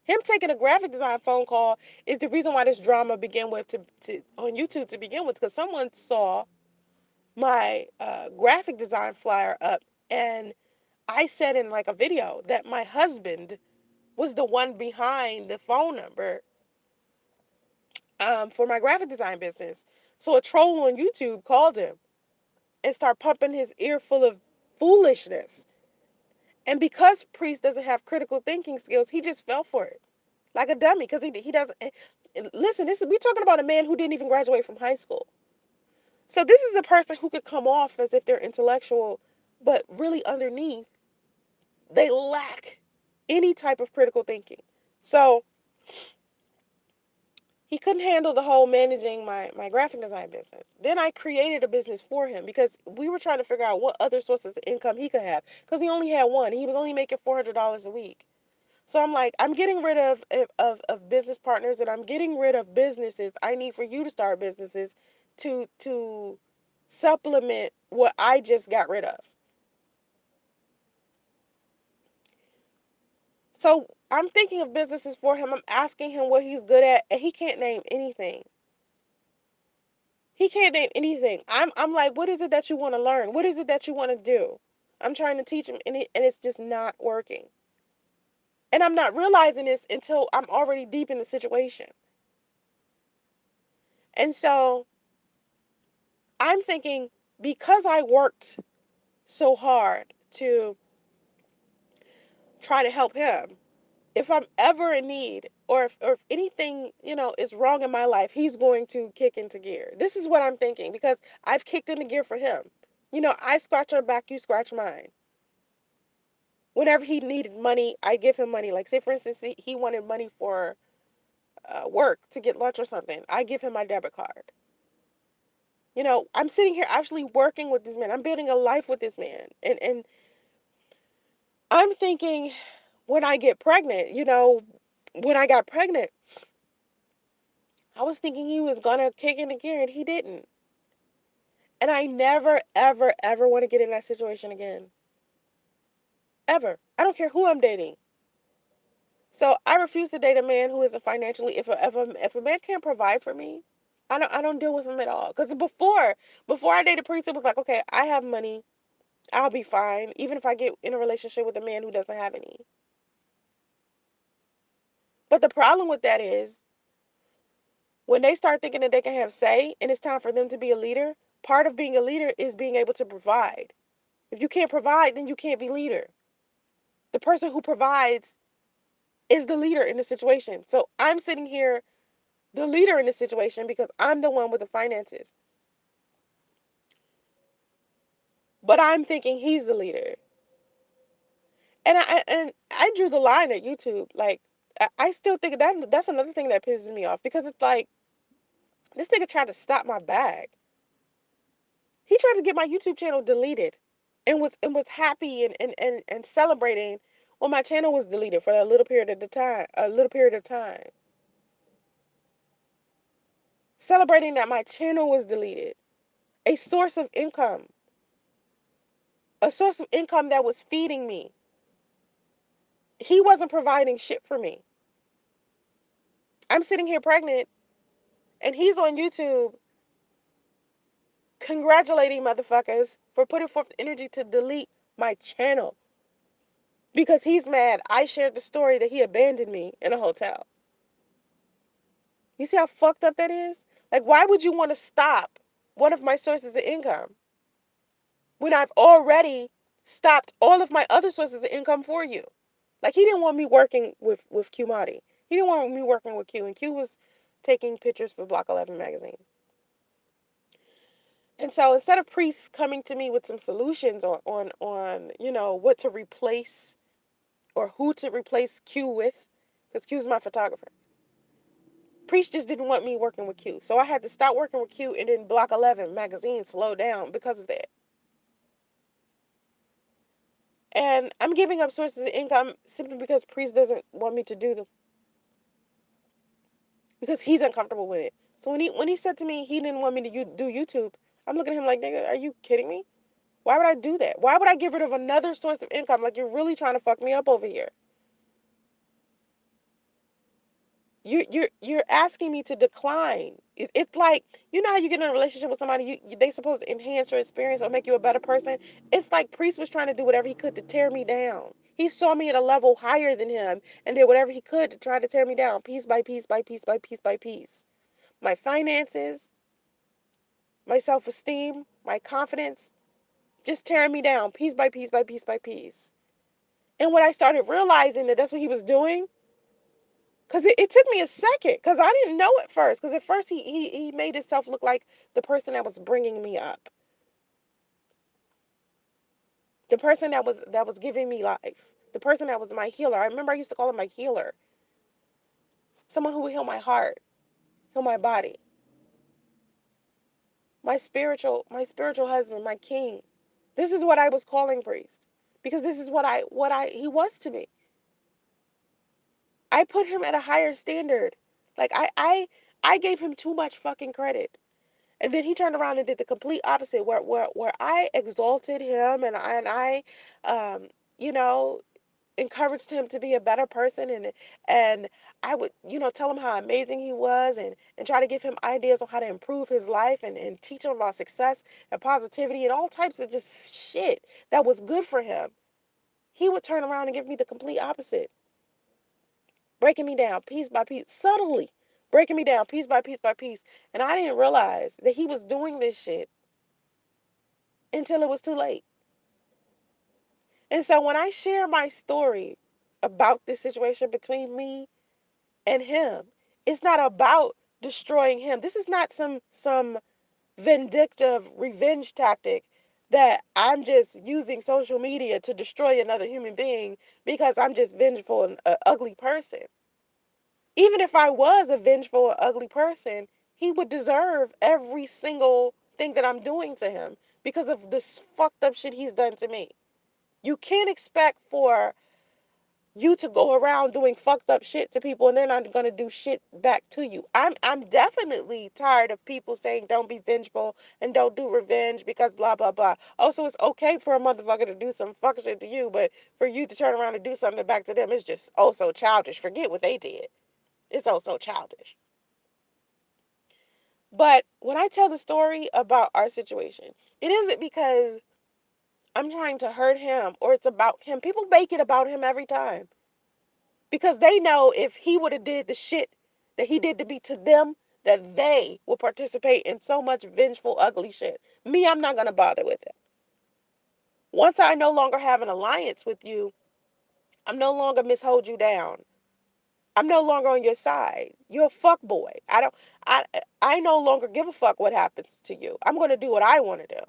Him taking a graphic design phone call is the reason why this drama began with to on YouTube to begin with, because someone saw my graphic design flyer up, and I said in like a video that my husband was the one behind the phone number for my graphic design business. So a troll on YouTube called him and started pumping his ear full of foolishness. And because Priest doesn't have critical thinking skills, he just fell for it like a dummy because he doesn't. Listen, we're talking about a man who didn't even graduate from high school. So this is a person who could come off as if they're intellectual, but really underneath, they lack any type of critical thinking. So He couldn't handle the whole managing my graphic design business. Then I created a business for him because we were trying to figure out what other sources of income he could have because he only had one. He was only making $400 a week. So I'm like, I'm getting rid of business partners, and I'm getting rid of businesses. I need for you to start businesses to supplement what I just got rid of. So I'm thinking of businesses for him. I'm asking him what he's good at, and he can't name anything. He can't name anything. I'm like, what is it that you want to learn? What is it that you want to do? I'm trying to teach him, and it's just not working. And I'm not realizing this until I'm already deep in the situation. And so I'm thinking, because I worked so hard to try to help him, if I'm ever in need, or if anything, is wrong in my life, he's going to kick into gear. This is what I'm thinking because I've kicked into gear for him. I scratch your back, you scratch mine. Whenever he needed money, I give him money. Like, say, for instance, he wanted money for work to get lunch or something. I give him my debit card. I'm sitting here actually working with this man. I'm building a life with this man. And I'm thinking, when I get pregnant, when I got pregnant, I was thinking he was going to kick into gear, and he didn't. And I never, ever, ever want to get in that situation again. Ever. I don't care who I'm dating. So I refuse to date a man who isn't financially. If a man can't provide for me, I don't deal with him at all. Because before I dated Priest, it was like, okay, I have money, I'll be fine, even if I get in a relationship with a man who doesn't have any. But the problem with that is, when they start thinking that they can have say, and it's time for them to be a leader, part of being a leader is being able to provide. If you can't provide, then you can't be leader. The person who provides is the leader in the situation. So I'm sitting here, the leader in the situation, because I'm the one with the finances. But I'm thinking he's the leader. And I drew the line at YouTube. Like, I still think that's another thing that pisses me off, because it's like, this nigga tried to stop my bag. He tried to get my YouTube channel deleted, and was happy and celebrating when my channel was deleted for a little period of time. Celebrating that my channel was deleted. A source of income. A source of income that was feeding me. He wasn't providing shit for me. I'm sitting here pregnant, and he's on YouTube congratulating motherfuckers for putting forth the energy to delete my channel because he's mad I shared the story that he abandoned me in a hotel. You see how fucked up that is? Like, why would you want to stop one of my sources of income when I've already stopped all of my other sources of income for you? Like, he didn't want me working with Q Madi. He didn't want me working with Q, and Q was taking pictures for Block 11 magazine. And so, instead of priests coming to me with some solutions on what to replace or who to replace Q with, because Q's my photographer, Priest just didn't want me working with Q. So I had to stop working with Q, and then Block 11 magazine slowed down because of that. And I'm giving up sources of income simply because Priest doesn't want me to do them, because he's uncomfortable with it. So when he said to me he didn't want me to do YouTube, I'm looking at him like, nigga, are you kidding me? Why would I do that? Why would I get rid of another source of income? Like, you're really trying to fuck me up over here. You're asking me to decline. It's like, how you get in a relationship with somebody, they supposed to enhance your experience or make you a better person. It's like Priest was trying to do whatever he could to tear me down. He saw me at a level higher than him and did whatever he could to try to tear me down, piece by piece by piece by piece by piece. My finances, my self-esteem, my confidence, just tearing me down piece by piece by piece by piece. And when I started realizing that that's what he was doing, because it took me a second, because I didn't know at first. Because at first he made himself look like the person that was bringing me up, the person that was giving me life, the person that was my healer. I remember I used to call him my healer, someone who would heal my heart. heal my body. My spiritual husband, my king. This is what I was calling priest. Because this is what he was to me. I put him at a higher standard. Like I gave him too much fucking credit. And then he turned around and did the complete opposite, where I exalted him, and I you know, encouraged him to be a better person, and I would, tell him how amazing he was, and try to give him ideas on how to improve his life, and teach him about success and positivity and all types of just shit that was good for him. He would turn around and give me the complete opposite, breaking me down piece by piece, subtly breaking me down piece by piece by piece. And I didn't realize that he was doing this shit until it was too late. And so when I share my story about this situation between me and him, it's not about destroying him. This is not some vindictive revenge tactic that I'm just using social media to destroy another human being because I'm just vengeful and an ugly person. Even if I was a vengeful or ugly person, he would deserve every single thing that I'm doing to him because of this fucked up shit he's done to me. You can't expect for you to go around doing fucked up shit to people and they're not going to do shit back to you. I'm definitely tired of people saying don't be vengeful and don't do revenge because blah blah blah. Also, it's okay for a motherfucker to do some fuck shit to you, but for you to turn around and do something back to them is just oh so childish. Forget what they did. It's also childish. But when I tell the story about our situation, it isn't because I'm trying to hurt him or it's about him. People make it about him every time because they know if he would have did the shit that he did to be to them, that they will participate in so much vengeful, ugly shit. Me, I'm not going to bother with it. Once I no longer have an alliance with you, I'm no longer mishold you down. I'm no longer on your side. You're a fuck boy. I I no longer give a fuck what happens to you. I'm going to do what I want to do.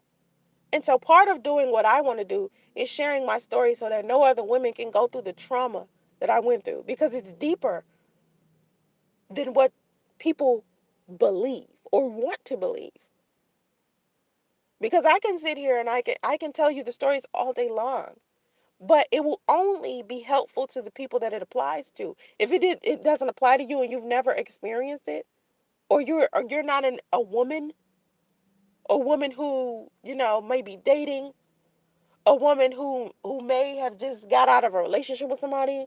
And so part of doing what I want to do is sharing my story so that no other women can go through the trauma that I went through because it's deeper than what people believe or want to believe. Because I can sit here and I can tell you the stories all day long, but it will only be helpful to the people that it applies to. If it doesn't apply to you and you've never experienced it, or you're not a woman who, may be dating, a woman who may have just got out of a relationship with somebody,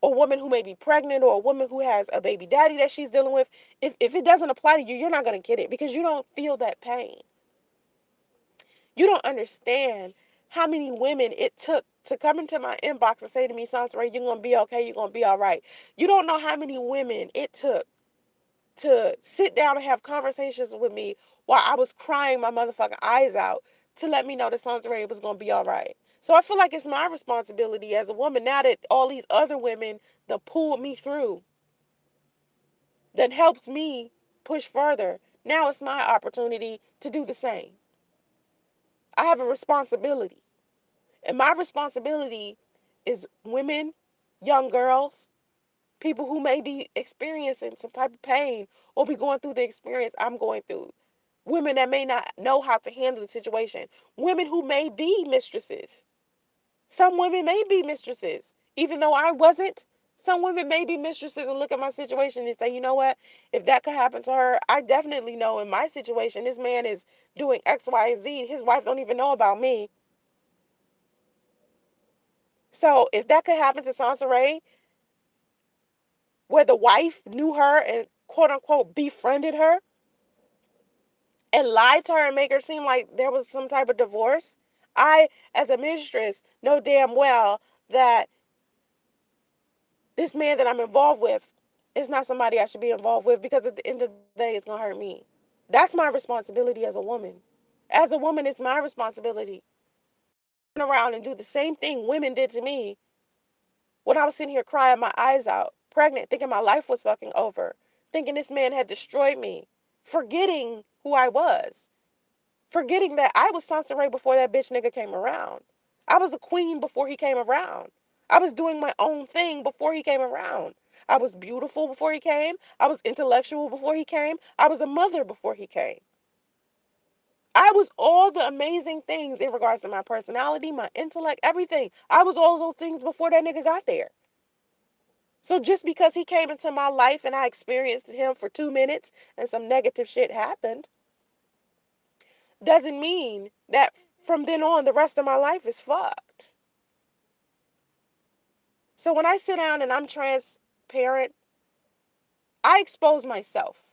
a woman who may be pregnant, or a woman who has a baby daddy that she's dealing with, if it doesn't apply to you, you're not going to get it because you don't feel that pain. You don't understand how many women it took to come into my inbox and say to me, Soncerae, you're going to be okay, you're going to be all right. You don't know how many women it took to sit down and have conversations with me while I was crying my motherfucking eyes out to let me know that Soncerae was going to be all right. So I feel like it's my responsibility as a woman now that all these other women that pulled me through, that helped me push further. Now it's my opportunity to do the same. I have a responsibility. And my responsibility is women, young girls, people who may be experiencing some type of pain or be going through the experience I'm going through. Women that may not know how to handle the situation. Women who may be mistresses. Some women may be mistresses. Even though I wasn't, some women may be mistresses and look at my situation and say, you know what? If that could happen to her, I definitely know in my situation, this man is doing X, Y, and Z. His wife don't even know about me. So if that could happen to Soncerae, where the wife knew her and quote unquote befriended her and lied to her and make her seem like there was some type of divorce, I, as a mistress, know damn well that this man that I'm involved with is not somebody I should be involved with because at the end of the day, it's going to hurt me. That's my responsibility as a woman. As a woman, it's my responsibility to turn around and do the same thing women did to me when I was sitting here crying my eyes out, pregnant, thinking my life was fucking over, thinking this man had destroyed me, forgetting who I was, forgetting that I was Soncerae before that bitch nigga came around. I was a queen before he came around. I was doing my own thing before he came around. I was beautiful before he came. I was intellectual before he came. I was a mother before he came. I was all the amazing things in regards to my personality, my intellect, everything. I was all those things before that nigga got there. So just because he came into my life and I experienced him for 2 minutes and some negative shit happened, doesn't mean that from then on the rest of my life is fucked. So when I sit down and I'm transparent, I expose myself.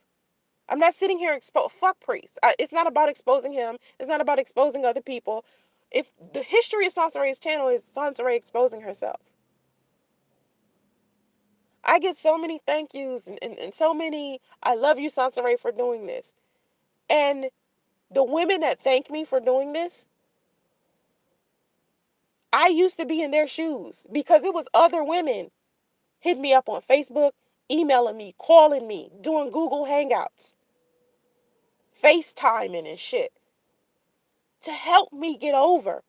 I'm not sitting here fuck priests. It's not about exposing him. It's not about exposing other people. If the history of Soncerae's channel is Soncerae exposing herself. I get so many thank yous and so many I love you, Soncerae, for doing this. And the women that thank me for doing this, I used to be in their shoes because it was other women hitting me up on Facebook, emailing me, calling me, doing Google Hangouts, FaceTiming and shit to help me get over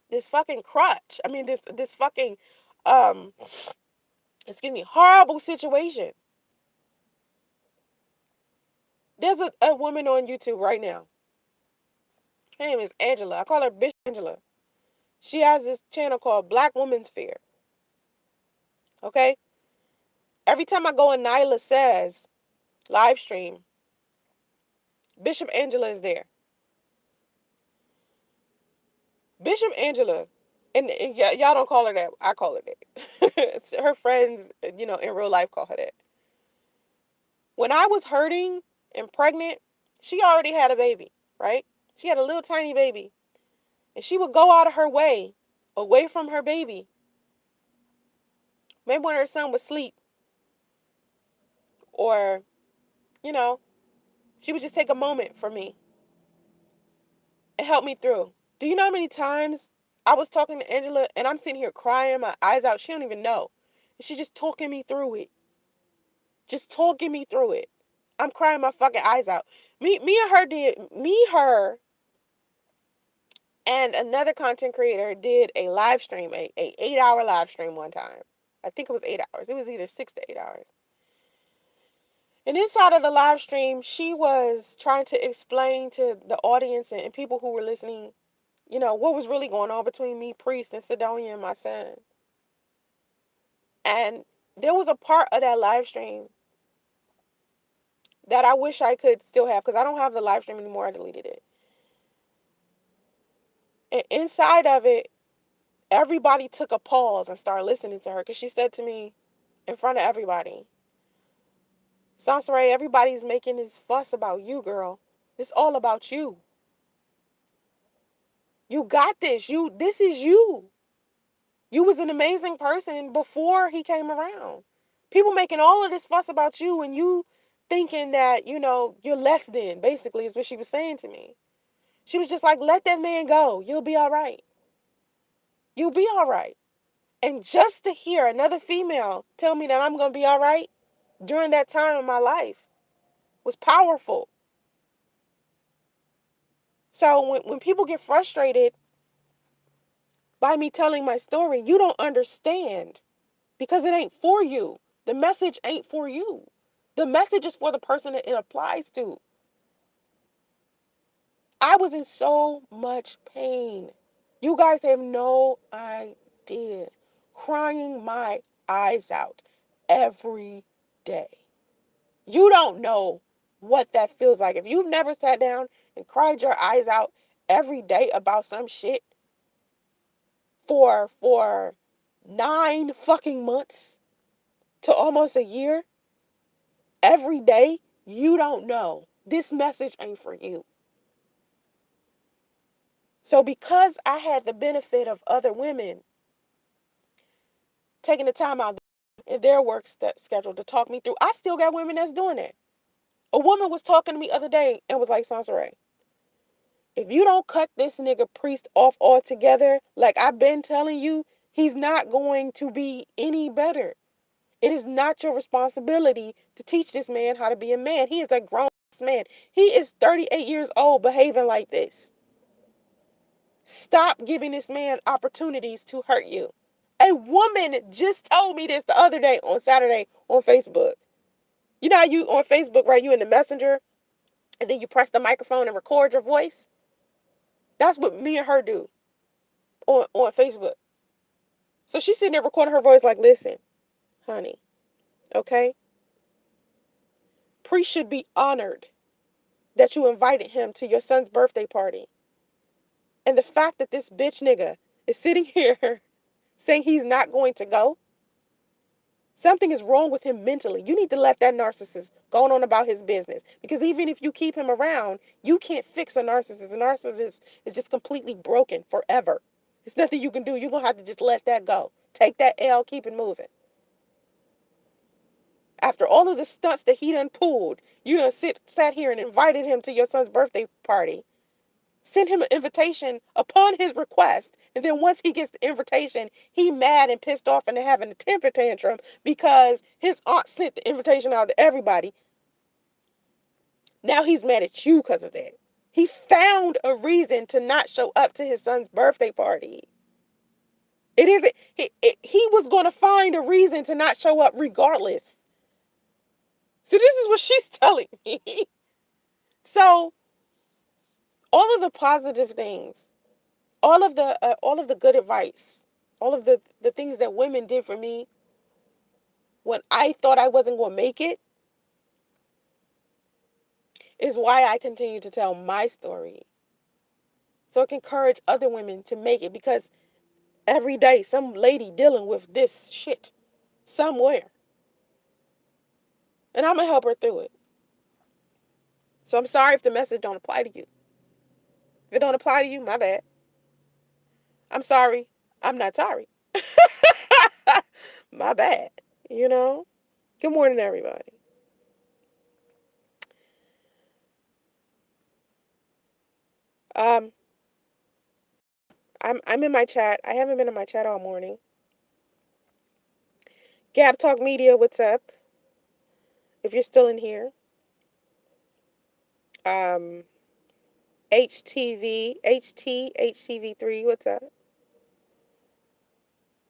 this fucking crutch. I mean, this fucking, um, horrible situation. There's a woman on YouTube right now. Her name is Angela. I call her Bitch Angela. She has this channel called Black Woman's Fear. Okay? Every time I go in Nyla Says live stream, Bishop Angela is there. Bishop Angela, and y'all don't call her that. I call her that. Her friends, in real life call her that. When I was hurting and pregnant, she already had a baby, right? She had a little tiny baby. And she would go out of her way, away from her baby. Maybe when her son was asleep. Or, she would just take a moment for me and help me through. Do you know how many times I was talking to Angela and I'm sitting here crying my eyes out? She don't even know. And she's just talking me through it. Just talking me through it. I'm crying my fucking eyes out. Her and another content creator did a live stream, a 8-hour live stream one time. I think it was 8 hours. It was either 6 to 8 hours. And inside of the live stream, she was trying to explain to the audience and people who were listening, what was really going on between me, Priest, and Sidonia and my son. And there was a part of that live stream that I wish I could still have, because I don't have the live stream anymore. I deleted it. And inside of it, everybody took a pause and started listening to her, because she said to me in front of everybody, Soncerae, everybody's making this fuss about you, girl. It's all about you. You got this. This is you. You was an amazing person before he came around. People making all of this fuss about you and you thinking that, you're less than, basically, is what she was saying to me. She was just like, let that man go. You'll be all right. You'll be all right. And just to hear another female tell me that I'm going to be all right during that time in my life was powerful. So when people get frustrated by me telling my story, you don't understand, because it ain't for you. The message ain't for you. The message is for the person that it applies to. I was in so much pain. You guys have no idea. Crying my eyes out every day. You don't know what that feels like. If you've never sat down and cried your eyes out every day about some shit for 9 fucking months to almost a year, every day, you don't know. This message ain't for you. So because I had the benefit of other women taking the time out in their work schedule to talk me through, I still got women that's doing that. A woman was talking to me the other day and was like, Soncerae, if you don't cut this nigga Priest off altogether, like I've been telling you, he's not going to be any better. It is not your responsibility to teach this man how to be a man. He is a grown man. He is 38 years old behaving like this. Stop giving this man opportunities to hurt you. A woman just told me this the other day on Saturday on Facebook. You know how you on Facebook, right? You in the messenger and then you press the microphone and record your voice? That's what me and her do on Facebook. So she's sitting there recording her voice like, listen, honey, okay? Priest should be honored that you invited him to your son's birthday party. And the fact that this bitch nigga is sitting here saying he's not going to go, something is wrong with him mentally. You need to let that narcissist go on about his business. Because even if you keep him around, you can't fix a narcissist. A narcissist is just completely broken forever. There's nothing you can do. You're going to have to just let that go. Take that L, keep it moving. After all of the stunts that he done pulled, you done sat here and invited him to your son's birthday party. Send him an invitation upon his request. And then once he gets the invitation, he mad and pissed off and having a temper tantrum because his aunt sent the invitation out to everybody. Now he's mad at you because of that. He found a reason to not show up to his son's birthday party. It isn't, he was going to find a reason to not show up regardless. So this is what she's telling me. So all of the positive things, all of the good advice, all of the things that women did for me when I thought I wasn't going to make it is why I continue to tell my story. So I can encourage other women to make it, because every day some lady dealing with this shit somewhere. And I'm going to help her through it. So I'm sorry if the message don't apply to you. If it don't apply to you, my bad. I'm sorry. I'm not sorry. My bad. You know? Good morning, everybody. Um, I'm in my chat. I haven't been in my chat all morning. Gab Talk Media, what's up? If you're still in here. HTV3, what's up?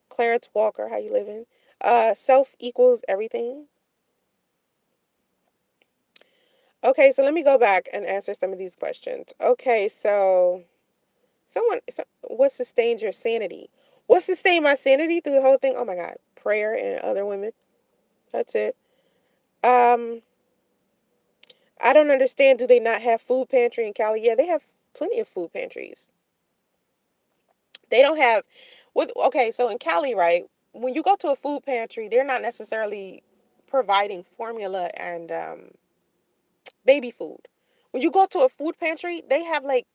Clarence Walker, how you living? Self equals everything. Okay, so let me go back and answer some of these questions. Okay, so what sustains your sanity? What sustained my sanity through the whole thing? Oh my God, prayer and other women. That's it. I don't understand. Do they not have food pantry in Cali? Yeah, they have plenty of food pantries. They don't have, okay, so in Cali, right, when you go to a food pantry, they're not necessarily providing formula and baby food. When you go to a food pantry, they have like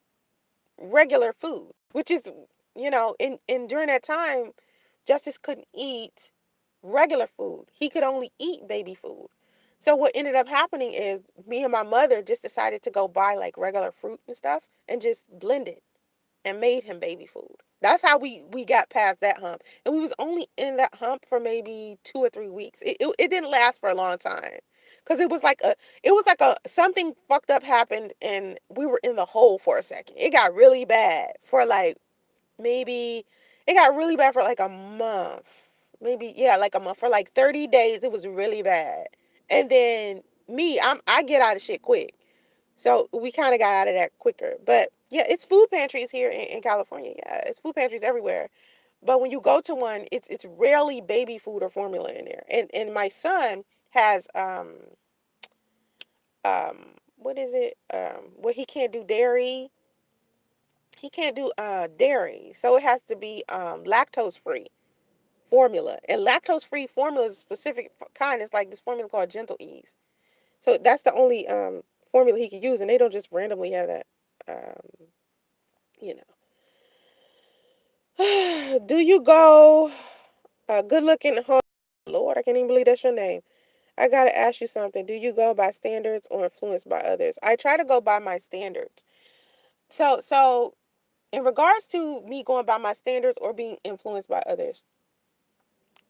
regular food, which is, in during that time, Justice couldn't eat regular food. He could only eat baby food. So what ended up happening is me and my mother just decided to go buy like regular fruit and stuff and just blend it and made him baby food. That's how we got past that hump. And we was only in that hump for maybe 2 or 3 weeks. It didn't last for a long time. Cause it was like a something fucked up happened and we were in the hole for a second. It got really bad for like maybe it got really bad for like a month. Maybe, yeah, like a month. For like 30 days it was really bad. And then I get out of shit quick. So we kind of got out of that quicker. But yeah, it's food pantries here in California. Yeah, it's food pantries everywhere. But when you go to one, it's rarely baby food or formula in there. And my son has what is it? Where he can't do dairy. He can't do dairy. So it has to be lactose free formula. And lactose free formula is a specific kind. It's like this formula called Gentle Ease. So that's the only formula he can use, and they don't just randomly have that. You know. Do you go good looking? Lord, I can't even believe that's your name. I gotta ask you something. Do you go by standards or influenced by others? I try to go by my standards. So in regards to me going by my standards or being influenced by others,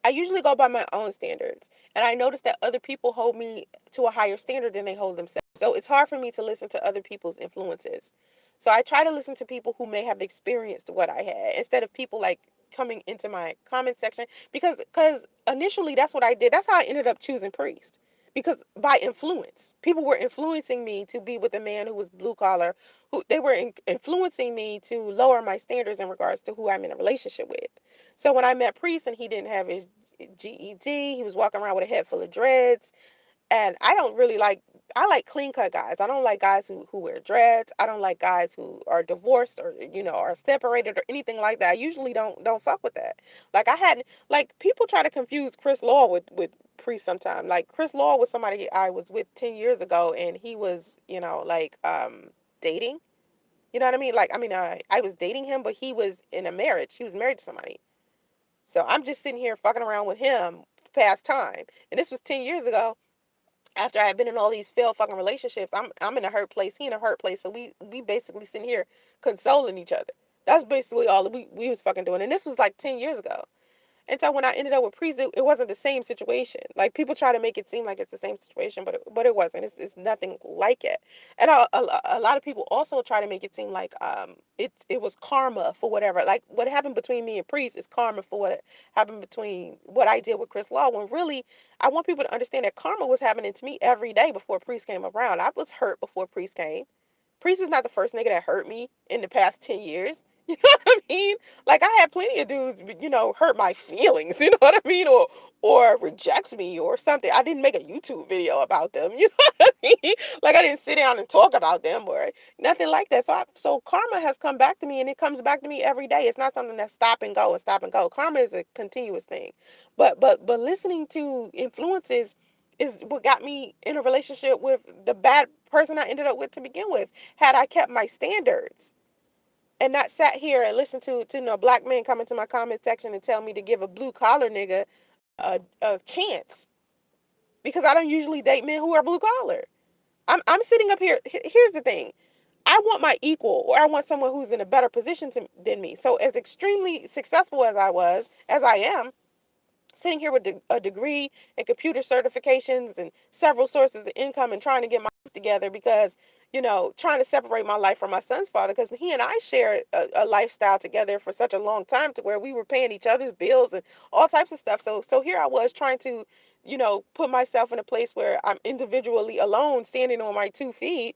I usually go by my own standards. And I notice that other people hold me to a higher standard than they hold themselves. So it's hard for me to listen to other people's influences. So I try to listen to people who may have experienced what I had instead of people like coming into my comment section because initially that's what I did. That's how I ended up choosing priest. Because by influence, people were influencing me to be with a man who was blue collar, who they were influencing me to lower my standards in regards to who I'm in a relationship with. So when I met priest and he didn't have his GED, he was walking around with a head full of dreads, and I don't really like, I like clean cut guys. I don't like guys who wear dreads. I don't like guys who are divorced or, are separated or anything like that. I usually don't fuck with that. Like I hadn't, like people try to confuse Chris Law with Priest sometimes. Like Chris Law was somebody I was with 10 years ago, and he was, dating. You know what I mean? Like, I mean, I was dating him, but he was in a marriage. He was married to somebody. So I'm just sitting here fucking around with him past time. And this was 10 years ago, after I had been in all these failed fucking relationships. I'm in a hurt place. He in a hurt place. So we basically sitting here consoling each other. That's basically all we was fucking doing. And this was like 10 years ago. And so when I ended up with Priest, it wasn't the same situation. Like people try to make it seem like it's the same situation, but it wasn't. It's nothing like it. And a lot of people also try to make it seem like it was karma for whatever. Like what happened between me and Priest is karma for what happened between what I did with Chris Law. When really, I want people to understand that karma was happening to me every day before Priest came around. I was hurt before Priest came. Priest is not the first nigga that hurt me in the past 10 years. You know what I mean? Like I had plenty of dudes, hurt my feelings, you know what I mean? Or reject me or something. I didn't make a YouTube video about them, you know what I mean? Like I didn't sit down and talk about them or nothing like that. So karma has come back to me, and it comes back to me every day. It's not something that's stop and go and stop and go. Karma is a continuous thing. But listening to influences is what got me in a relationship with the bad person I ended up with to begin with. Had I kept my standards and not sat here and listened to black men come into my comment section and tell me to give a blue collar nigga a chance, because I don't usually date men who are blue collar. I'm sitting up here. Here's the thing. I want my equal, or I want someone who's in a better position than me. So as extremely successful as I am, sitting here with a degree and computer certifications and several sources of income and trying to get my life together, because trying to separate my life from my son's father, because he and I shared a lifestyle together for such a long time to where we were paying each other's bills and all types of stuff. So here I was trying to put myself in a place where I'm individually alone, standing on my 2 feet,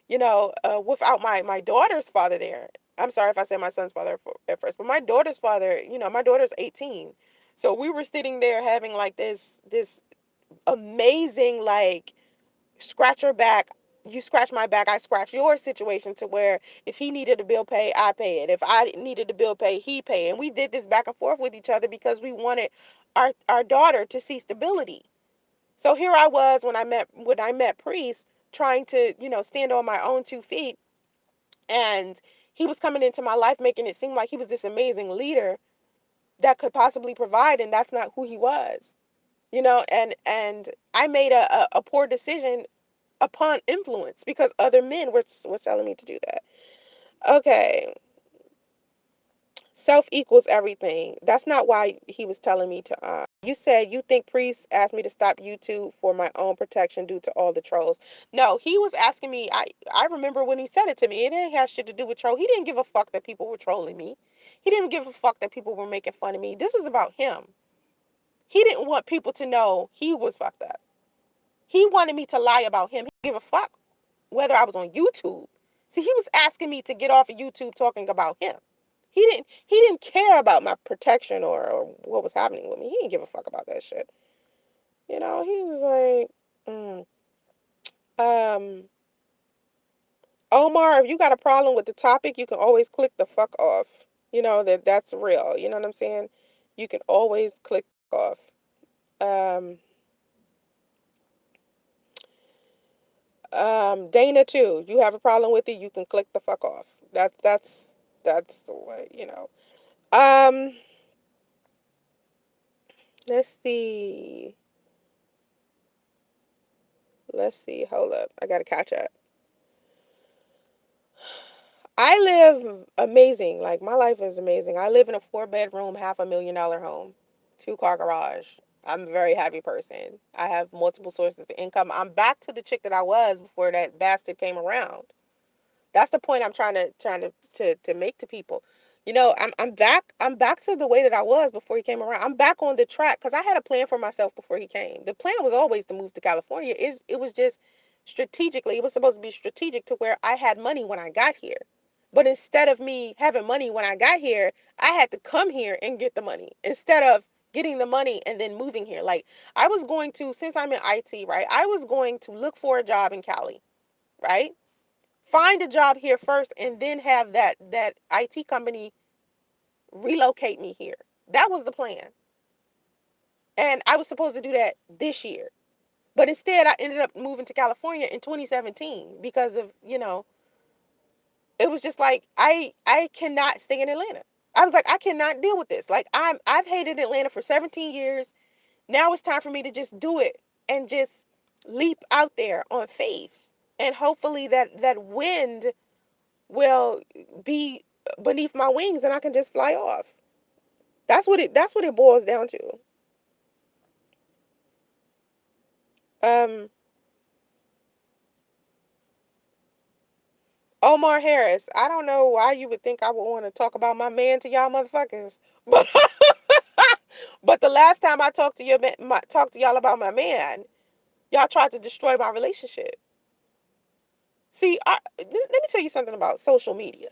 without my daughter's father there. I'm sorry if I said my son's father at first, but my daughter's father, my daughter's 18. So we were sitting there having like this amazing, like, scratch your back, you scratch my back, I scratch your situation, to where if he needed a bill paid, I pay it. If I needed a bill paid, he paid. And we did this back and forth with each other because we wanted our daughter to see stability. So here I was when I met Priest, trying to, stand on my own 2 feet, and he was coming into my life making it seem like he was this amazing leader that could possibly provide, and that's not who he was. And I made a poor decision upon influence because other men were telling me to do that. Okay. Self equals everything. That's not why he was telling me to. You said you think Priest asked me to stop YouTube for my own protection due to all the trolls. No, he was asking me. I remember when he said it to me. It didn't have shit to do with troll. He didn't give a fuck that people were trolling me. He didn't give a fuck that people were making fun of me. This was about him. He didn't want people to know he was fucked up. He wanted me to lie about him. He didn't give a fuck whether I was on YouTube. See, he was asking me to get off of YouTube talking about him. He didn't care about my protection or what was happening with me. He didn't give a fuck about that shit. He was like, um, Omar, if you got a problem with the topic, you can always click the fuck off. That's real. You know what I'm saying? You can always click off. Um, Dana too. You have a problem with it, you can click the fuck off. That's the way. Um, let's see. Let's see. Hold up. I gotta catch up. I live amazing. Like my life is amazing. I live in a 4 bedroom, $500,000 home, 2 car garage. I'm a very happy person. I have multiple sources of income. I'm back to the chick that I was before that bastard came around. That's the point I'm trying to make to people. I'm back to the way that I was before he came around. I'm back on the track because I had a plan for myself before he came. The plan was always to move to California. It was just strategically, it was supposed to be strategic to where I had money when I got here. But instead of me having money when I got here, I had to come here and get the money instead of getting the money and then moving here. Like I was going to, since I'm in IT, right? I was going to look for a job in Cali, right? Find a job here first and then have that IT company relocate me here. That was the plan. And I was supposed to do that this year. But instead, I ended up moving to California in 2017 because of, it was just like I cannot stay in Atlanta. I was like, I cannot deal with this. Like I've hated Atlanta for 17 years. Now it's time for me to just do it and just leap out there on faith. And hopefully that wind will be beneath my wings and I can just fly off. That's what it boils down to. Um Omar Harris, I don't know why you would think I would want to talk about my man to y'all motherfuckers. But but the last time I talked to talked to y'all about my man, y'all tried to destroy my relationship. See, let me tell you something about social media.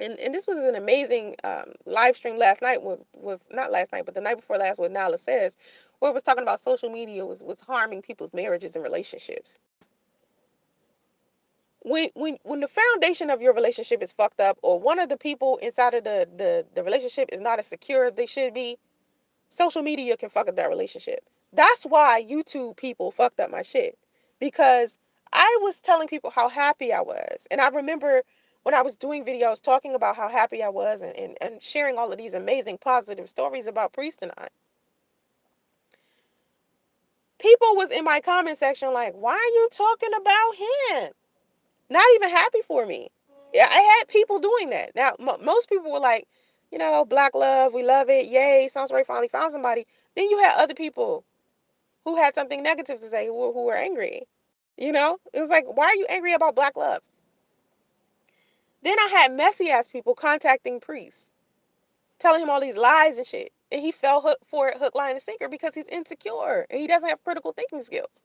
And this was an amazing live stream last night with not last night, but the night before last with Nala Says, where it was talking about social media was harming people's marriages and relationships. When the foundation of your relationship is fucked up, or one of the people inside of the relationship is not as secure as they should be, social media can fuck up that relationship. That's why YouTube people fucked up my shit. Because I was telling people how happy I was. And I remember when I was doing videos talking about how happy I was and sharing all of these amazing positive stories about Priest and I. People was in my comment section like, why are you talking about him? Not even happy for me. Yeah, I had people doing that. Now, most people were like, Black love, we love it. Yay, Soncerae finally found somebody. Then you had other people who had something negative to say, who were angry. It was like, why are you angry about Black love? Then I had messy ass people contacting Priest, telling him all these lies and shit. And he fell for it, hook, line, and sinker because he's insecure and he doesn't have critical thinking skills.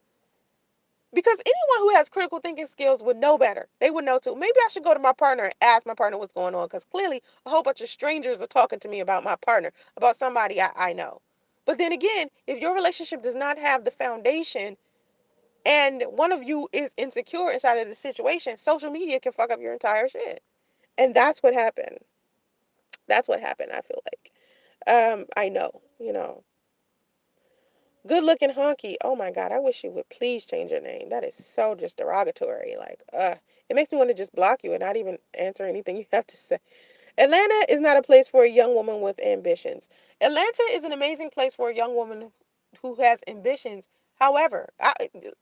Because anyone who has critical thinking skills would know better. They would know too. Maybe I should go to my partner and ask my partner what's going on. Because clearly a whole bunch of strangers are talking to me about my partner, about somebody I know. But then again, if your relationship does not have the foundation and one of you is insecure inside of the situation, social media can fuck up your entire shit. And that's what happened. That's what happened, I feel like. I know. Good looking honky. Oh my God, I wish you would please change your name. That is so just derogatory. Like, it makes me want to just block you and not even answer anything you have to say. Atlanta is not a place for a young woman with ambitions. Atlanta is an amazing place for a young woman who has ambitions. However,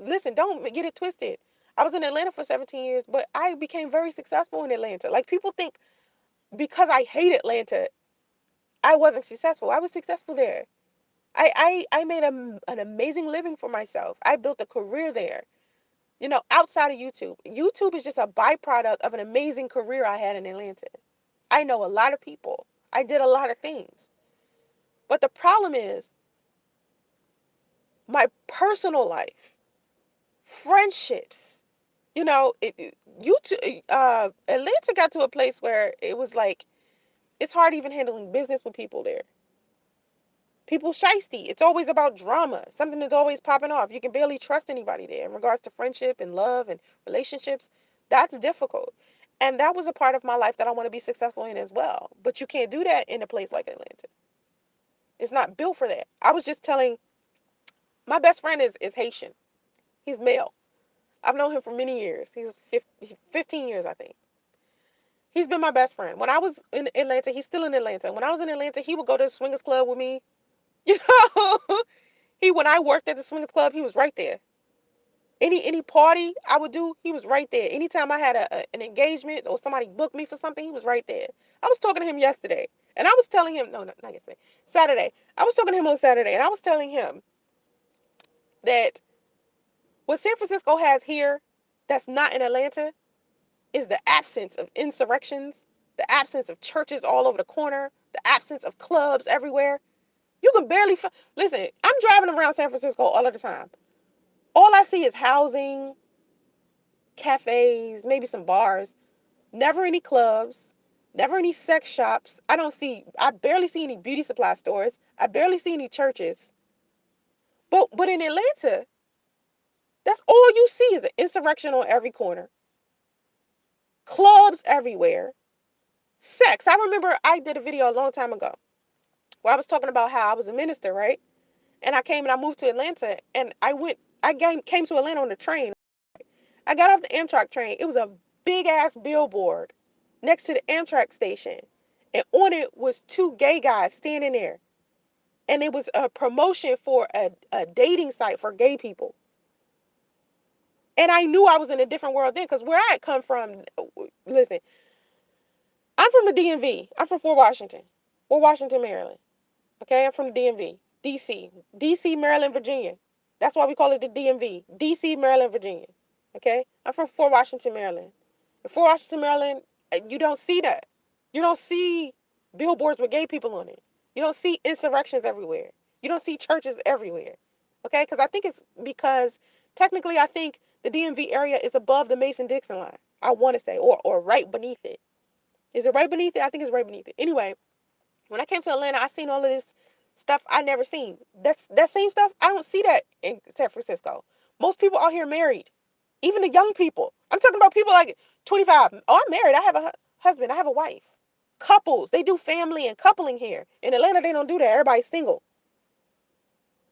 listen, don't get it twisted. I was in Atlanta for 17 years, but I became very successful in Atlanta. Like, people think because I hate Atlanta, I wasn't successful. I was successful there. I made an amazing living for myself. I built a career there, outside of YouTube. YouTube is just a byproduct of an amazing career I had in Atlanta. I know a lot of people. I did a lot of things. But the problem is my personal life, friendships, YouTube, Atlanta got to a place where it was like, it's hard even handling business with people there. People shiesty. It's always about drama. Something is always popping off. You can barely trust anybody there in regards to friendship and love and relationships. That's difficult. And that was a part of my life that I want to be successful in as well. But you can't do that in a place like Atlanta. It's not built for that. I was just telling, my best friend is Haitian. He's male. I've known him for many years. He's 15 years, I think. He's been my best friend. When I was in Atlanta, he's still in Atlanta. When I was in Atlanta, he would go to the swingers club with me. You know, when I worked at the swingers club, he was right there. Any party I would do, he was right there. Anytime I had an engagement or somebody booked me for something, he was right there. I was talking to him yesterday, and I was telling him, no, not yesterday, Saturday. I was talking to him on Saturday, and I was telling him that what San Francisco has here that's not in Atlanta is the absence of insurrections. the absence of churches all over the corner, the absence of clubs everywhere. You can barely listen. I'm driving around San Francisco all of the time. All I see is housing, cafes, maybe some bars. Never any clubs, never any sex shops. I barely see any beauty supply stores. I barely see any churches. But in Atlanta, that's all you see is an insurrection on every corner. Clubs everywhere. Sex. I remember I did a video a long time ago where I was talking about how I was a minister, right? And I moved to Atlanta, and came to Atlanta on the train. I got off the Amtrak train. It was a big ass billboard next to the Amtrak station. And on it was two gay guys standing there. And it was a promotion for a dating site for gay people. And I knew I was in a different world then, because where I had come from, listen, I'm from the DMV. I'm from Fort Washington, Maryland. Okay, I'm from the DMV. DC, Maryland, Virginia. That's why we call it the DMV. DC, Maryland, Virginia. Okay, I'm from Fort Washington, Maryland. In Fort Washington, Maryland, you don't see that. You don't see billboards with gay people on it. You don't see insurrections everywhere. You don't see churches everywhere. Okay, because I think it's because technically I think the DMV area is above the Mason-Dixon line. I want to say, or right beneath it. Is it right beneath it? I think it's right beneath it. Anyway, when I came to Atlanta, I seen all of this stuff I never seen. That same stuff, I don't see that in San Francisco. Most people out here married. Even the young people. I'm talking about people like 25. Oh, I'm married. I have a husband. I have a wife. Couples. They do family and coupling here. In Atlanta, they don't do that. Everybody's single.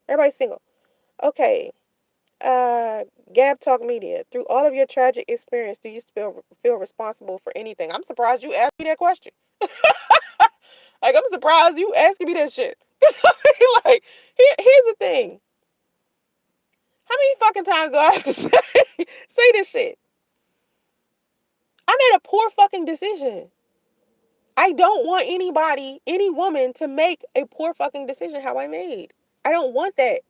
Everybody's single. Okay. Gab Talk Media. Through all of your tragic experience, do you feel responsible for anything? I'm surprised you asked me that question. Like, I'm surprised you asking me that shit. Like, here's the thing. How many fucking times do I have to say this shit? I made a poor fucking decision. I don't want any woman to make a poor fucking decision how I made. I don't want that.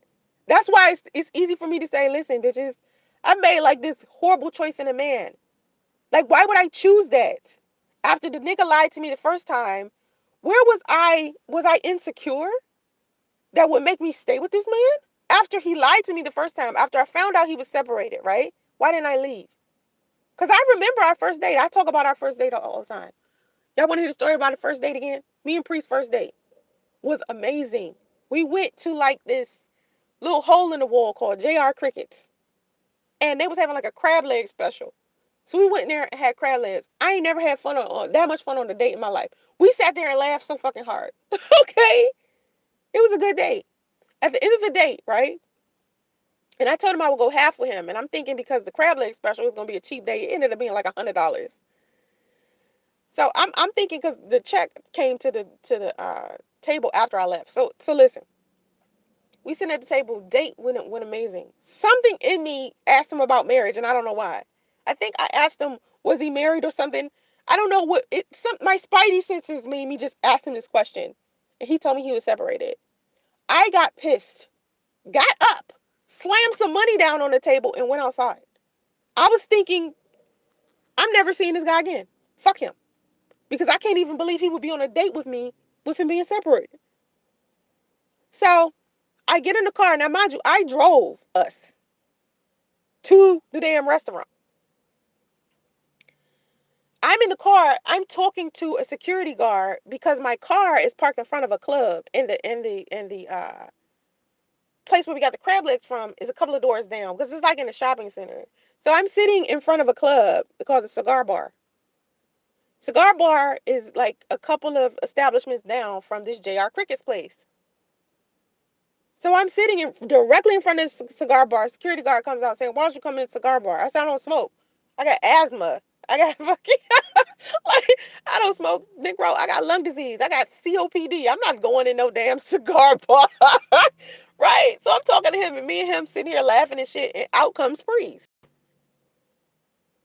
That's why it's easy for me to say, listen, bitches, I made like this horrible choice in a man. Like, why would I choose that? After the nigga lied to me the first time, where was I? Was I insecure that would make me stay with this man? After he lied to me the first time, after I found out he was separated, right? Why didn't I leave? Because I remember our first date. I talk about our first date all the time. Y'all want to hear the story about the first date again? Me and Priest's first date was amazing. We went to like this little hole in the wall called JR Crickets. And they was having like a crab leg special. So we went in there and had crab legs. I ain't never had fun on that much fun on a date in my life. We sat there and laughed so fucking hard. Okay? It was a good date. At the end of the date, right? And I told him I would go half with him. And I'm thinking because the crab leg special was going to be a cheap date, it ended up being like $100. So I'm thinking because the check came to the table after I left. So listen, we sitting at the table. Date went amazing. Something in me asked him about marriage, and I don't know why. I think I asked him, was he married or something? I don't know what it. My spidey senses made me just ask him this question, and he told me he was separated. I got pissed, got up, slammed some money down on the table, and went outside. I was thinking, I'm never seeing this guy again. Fuck him. Because I can't even believe he would be on a date with me with him being separated. So I get in the car. Now, mind you, I drove us to the damn restaurant. I'm in the car. I'm talking to a security guard because my car is parked in front of a club. And the place where we got the crab legs from is a couple of doors down because it's like in a shopping center. So I'm sitting in front of a club called the Cigar Bar. Cigar Bar is like a couple of establishments down from this JR Crickets place. So I'm sitting directly in front of the cigar bar. Security guard comes out saying, why don't you come in the cigar bar? I said, I don't smoke. I got asthma. I got fucking, like, I don't smoke, Negro. I got lung disease. I got COPD. I'm not going in no damn cigar bar. Right? So I'm talking to him and me and him sitting here laughing and shit. And out comes Priest.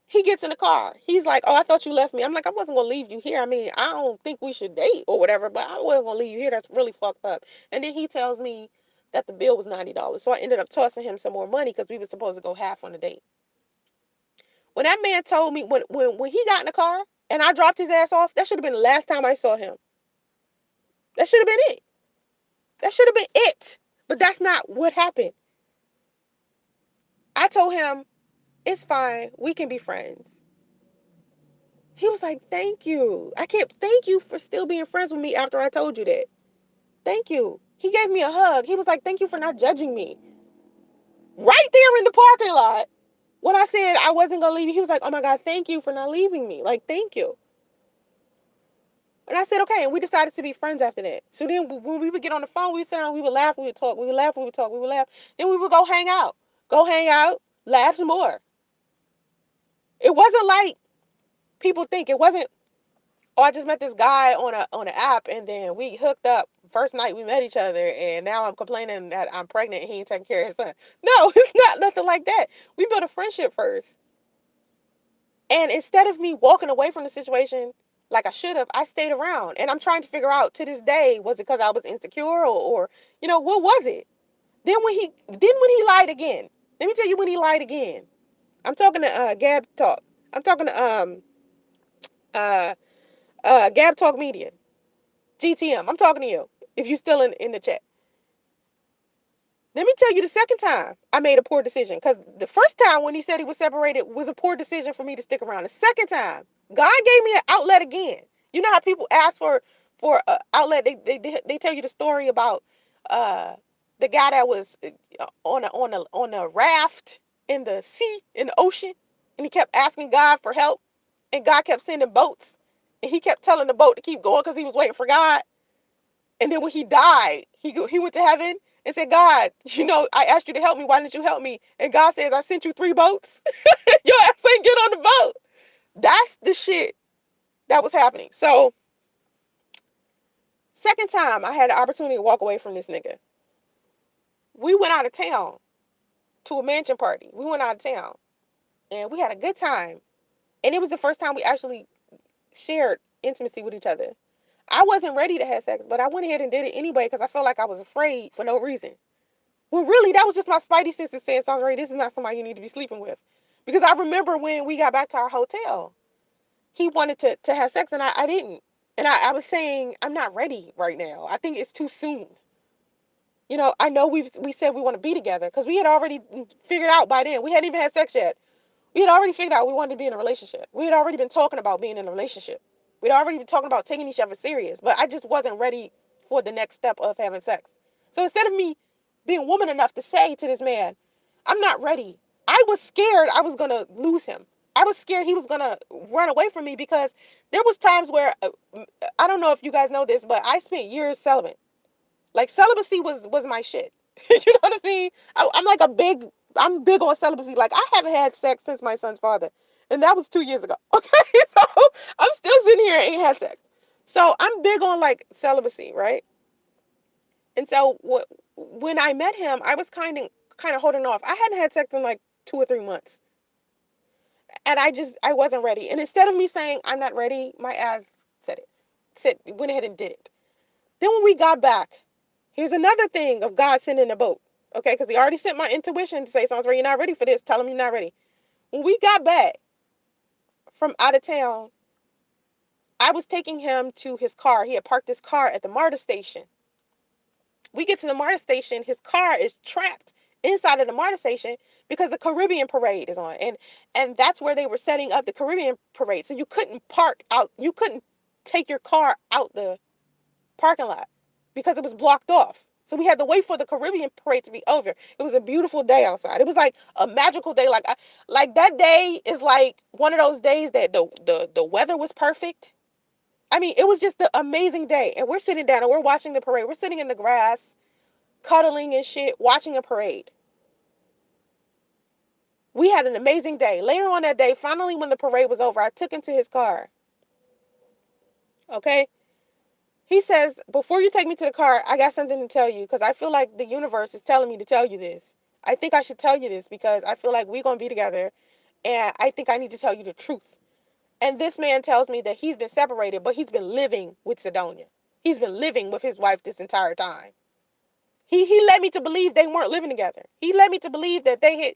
He gets in the car. He's like, oh, I thought you left me. I'm like, I wasn't going to leave you here. I mean, I don't think we should date or whatever, but I wasn't going to leave you here. That's really fucked up. And then he tells me that the bill was $90. So I ended up tossing him some more money because we were supposed to go half on the date. When that man told me, when he got in the car and I dropped his ass off, that should have been the last time I saw him. That should have been it. That should have been it. But that's not what happened. I told him, it's fine. We can be friends. He was like, thank you. I can't thank you for still being friends with me after I told you that. Thank you. He gave me a hug. He was like, thank you for not judging me. Right there in the parking lot. When I said I wasn't going to leave you, he was like, oh my God, thank you for not leaving me. Like, thank you. And I said, okay. And we decided to be friends after that. So then when we would get on the phone, we would sit down, we would laugh, we would talk, we would laugh, we would talk, we would laugh. Then we would go hang out. Go hang out, laugh some more. It wasn't like people think. It wasn't, oh, I just met this guy on an app and then we hooked up. First night we met each other and now I'm complaining that I'm pregnant and he ain't taking care of his son. No, it's not nothing like that. We built a friendship first. And instead of me walking away from the situation like I should have, I stayed around. And I'm trying to figure out to this day, was it because I was insecure or what was it? Then when he lied again, let me tell you when he lied again. I'm talking to Gab Talk. I'm talking to uh Gab Talk Media. GTM. I'm talking to you. If you still in the chat. Let me tell you the second time I made a poor decision. Because the first time when he said he was separated was a poor decision for me to stick around. The second time, God gave me an outlet again. You know how people ask for outlet? They tell you the story about the guy that was on a raft in the sea, in the ocean, and he kept asking God for help, and God kept sending boats, and he kept telling the boat to keep going because he was waiting for God. And then when he died, he went to heaven and said, God, I asked you to help me. Why didn't you help me? And God says, I sent you 3 boats. Your ass ain't get on the boat. That's the shit that was happening. So, second time I had the opportunity to walk away from this nigga. We went out of town to a mansion party. We went out of town. And we had a good time. And it was the first time we actually shared intimacy with each other. I wasn't ready to have sex, but I went ahead and did it anyway because I felt like I was afraid for no reason. Well, really, that was just my spidey senses saying, Soncerae, this is not somebody you need to be sleeping with. Because I remember when we got back to our hotel, he wanted to have sex and I didn't. And I was saying, I'm not ready right now. I think it's too soon. I know we said we want to be together because we had already figured out by then. We hadn't even had sex yet. We had already figured out we wanted to be in a relationship. We had already been talking about being in a relationship. We'd already been talking about taking each other serious. But I just wasn't ready for the next step of having sex. So instead of me being woman enough to say to this man, I'm not ready, I was scared I was going to lose him. I was scared he was going to run away from me because there was times where, I don't know if you guys know this, but I spent years celibate. Like celibacy was my shit. You know what I mean? I'm big on celibacy. Like I haven't had sex since my son's father. And that was 2 years ago. Okay. So I'm still sitting here and ain't had sex. So I'm big on like celibacy, right? And so when I met him, I was kind of holding off. I hadn't had sex in like 2 or 3 months. And I wasn't ready. And instead of me saying I'm not ready, my ass went ahead and did it. Then when we got back, here's another thing of God sending a boat. Okay, because he already sent my intuition to say, Soncerae, you're not ready for this. Tell him you're not ready. When we got back from out of town, I was taking him to his car. He had parked his car at the MARTA station. We get to the MARTA station. His car is trapped inside of the MARTA station because the Caribbean parade is on. And that's where they were setting up the Caribbean parade. So you couldn't park out. You couldn't take your car out the parking lot because it was blocked off. So we had to wait for the Caribbean parade to be over. It was a beautiful day outside. It was like a magical day. Like that day is like one of those days that the weather was perfect. I mean, it was just an amazing day. And we're sitting down and we're watching the parade. We're sitting in the grass, cuddling and shit, watching a parade. We had an amazing day. Later on that day, finally when the parade was over, I took him to his car. Okay? He says, before you take me to the car, I got something to tell you because I feel like the universe is telling me to tell you this. I think I should tell you this because I feel like we're going to be together and I think I need to tell you the truth. And this man tells me that he's been separated, but he's been living with Sidonia. He's been living with his wife this entire time. He led me to believe they weren't living together. He led me to believe that they had,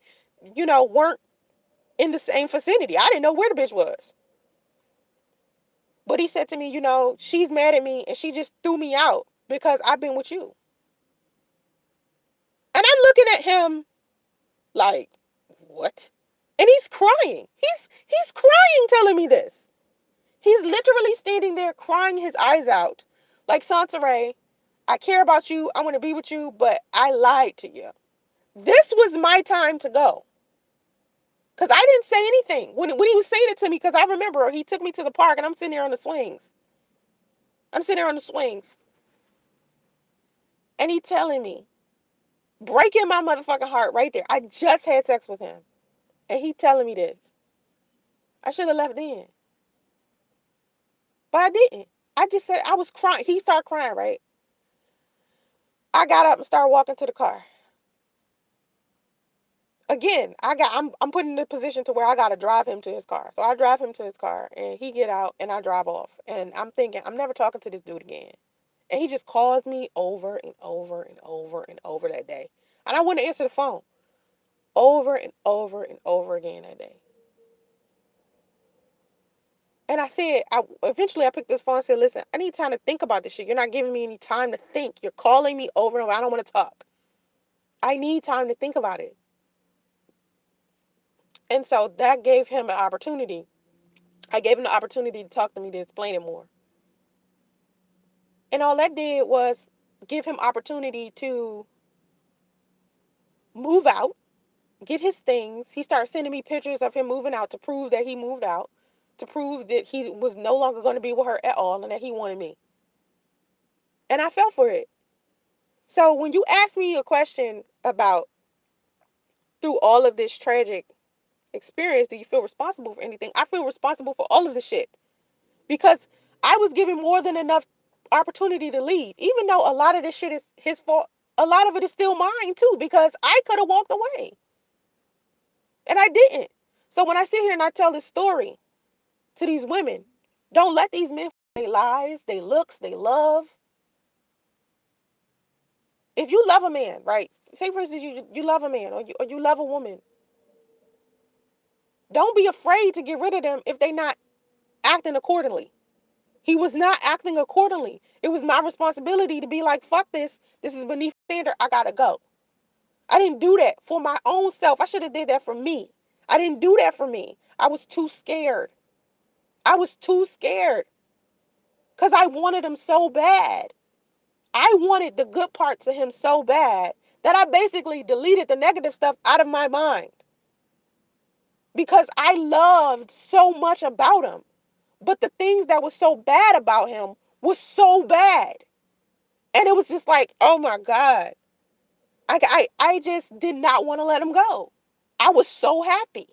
weren't in the same vicinity. I didn't know where the bitch was. But he said to me, she's mad at me and she just threw me out because I've been with you. And I'm looking at him like, what? And he's crying. He's crying telling me this. He's literally standing there crying his eyes out. Like, Soncerae, I care about you. I want to be with you, but I lied to you. This was my time to go. Because I didn't say anything. When he was saying it to me, because I remember he took me to the park and I'm sitting there on the swings. I'm sitting there on the swings. And he telling me, breaking my motherfucking heart right there. I just had sex with him. And he telling me this. I should have left then. But I didn't. I just said, I was crying. He started crying, right? I got up and started walking to the car. Again, I'm put in the position to where I gotta drive him to his car. So I drive him to his car and he get out and I drive off. And I'm thinking, I'm never talking to this dude again. And he just calls me over and over and over and over that day. And I wouldn't answer the phone. Over and over and over again that day. And I said, eventually I picked this phone and said, listen, I need time to think about this shit. You're not giving me any time to think. You're calling me over and over. I don't want to talk. I need time to think about it. And so that gave him an opportunity. I gave him the opportunity to talk to me, to explain it more. And all that did was give him opportunity to move out, get his things. He started sending me pictures of him moving out to prove that he moved out, to prove that he was no longer going to be with her at all and that he wanted me. And I fell for it. So when you ask me a question about, through all of this tragic experience, do you feel responsible for anything? I feel responsible for all of the shit. Because I was given more than enough opportunity to leave. Even though a lot of this shit is his fault, a lot of it is still mine too, because I could have walked away. And I didn't. So when I sit here and I tell this story to these women, don't let these men they lies, they looks, they love. If you love a man, right? Say for instance you love a man or you love a woman. Don't be afraid to get rid of them if they not acting accordingly. He was not acting accordingly. It was my responsibility to be like, fuck this. This is beneath standard. I gotta go. I didn't do that for my own self. I should have did that for me. I didn't do that for me. I was too scared. I was too scared. Because I wanted him so bad. I wanted the good parts of him so bad that I basically deleted the negative stuff out of my mind. Because I loved so much about him. But the things that were so bad about him was so bad. And it was just like, oh my God. I just did not want to let him go. I was so happy.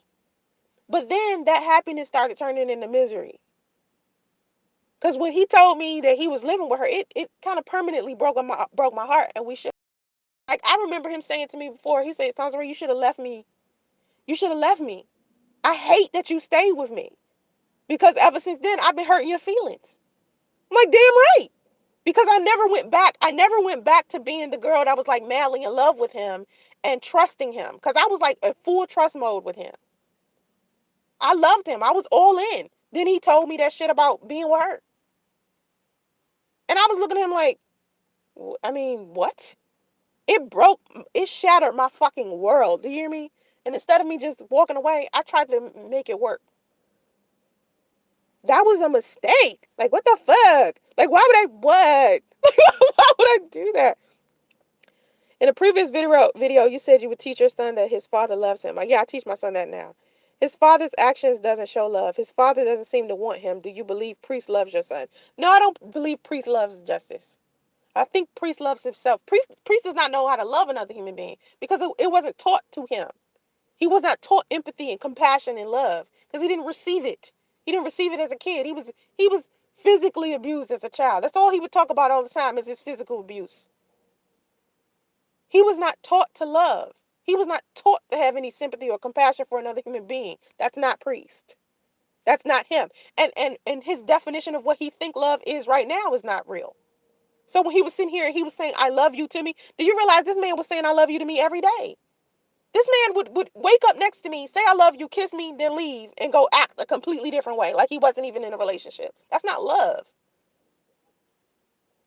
But then that happiness started turning into misery. Because when he told me that he was living with her, it kind of permanently broke my heart. And we should. Like, I remember him saying to me before, he said, Soncerae, you should have left me. You should have left me. I hate that you stayed with me. Because ever since then, I've been hurting your feelings. I'm like, damn right. Because I never went back. I never went back to being the girl that was like madly in love with him and trusting him. Because I was like a full trust mode with him. I loved him. I was all in. Then he told me that shit about being with her. And I was looking at him like, I mean, what? It shattered my fucking world. Do you hear me? And instead of me just walking away, I tried to make it work. That was a mistake. Like, what the fuck? Like, what? Why would I do that? In a previous video, you said you would teach your son that his father loves him. Like, yeah, I teach my son that now. His father's actions doesn't show love. His father doesn't seem to want him. Do you believe Priest loves your son? No, I don't believe Priest loves Justice. I think Priest loves himself. Priest does not know how to love another human being because it wasn't taught to him. He was not taught empathy and compassion and love because he didn't receive it. He didn't receive it as a kid. He was physically abused as a child. That's all he would talk about all the time is his physical abuse. He was not taught to love. He was not taught to have any sympathy or compassion for another human being. That's not Priest. That's not him. And his definition of what he think love is right now is not real. So when he was sitting here and he was saying, I love you to me, do you realize this man was saying I love you to me every day? This man would wake up next to me, say I love you, kiss me, then leave and go act a completely different way, like he wasn't even in a relationship. That's not love.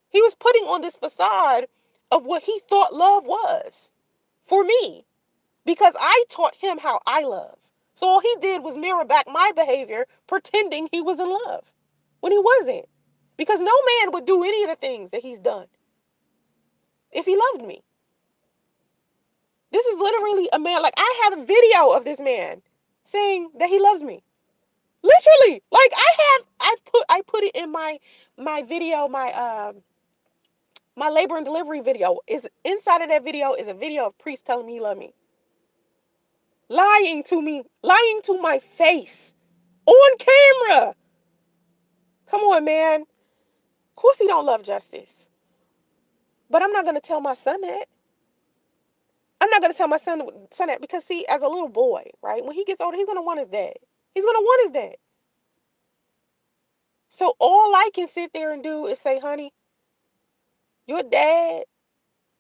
He was putting on this facade of what he thought love was for me because I taught him how I love. So all he did was mirror back my behavior, pretending he was in love when he wasn't. Because no man would do any of the things that he's done if he loved me. This is literally a man, like I have a video of this man saying that he loves me. Literally. Like I put it in my video, my labor and delivery video. Is inside of that video is a video of priest telling me he loved me. Lying to me, lying to my face on camera. Come on, man. Of course he don't love justice. But I'm not going to tell my son that. I'm not going to tell my son that because, see, as a little boy, right, when he gets older, he's going to want his dad. He's going to want his dad. So all I can sit there and do is say, honey, your dad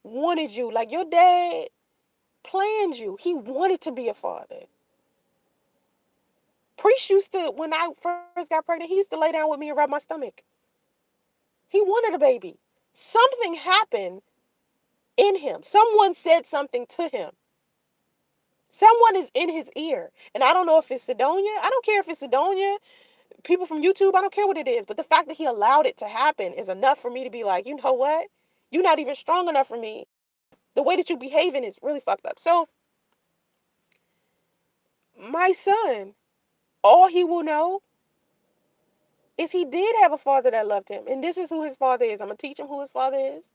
wanted you. Like, your dad planned you. He wanted to be a father. Priest used to, when I first got pregnant, he used to lay down with me and rub my stomach. He wanted a baby. Something happened in him. Someone said something to him. Someone is in his ear. And I don't know if it's Sidonia. I don't care if it's Sidonia. People from YouTube, I don't care what it is. But the fact that he allowed it to happen is enough for me to be like, you know what? You're not even strong enough for me. The way that you're behaving is really fucked up. So, my son, all he will know is he did have a father that loved him. And this is who his father is. I'm going to teach him who his father is.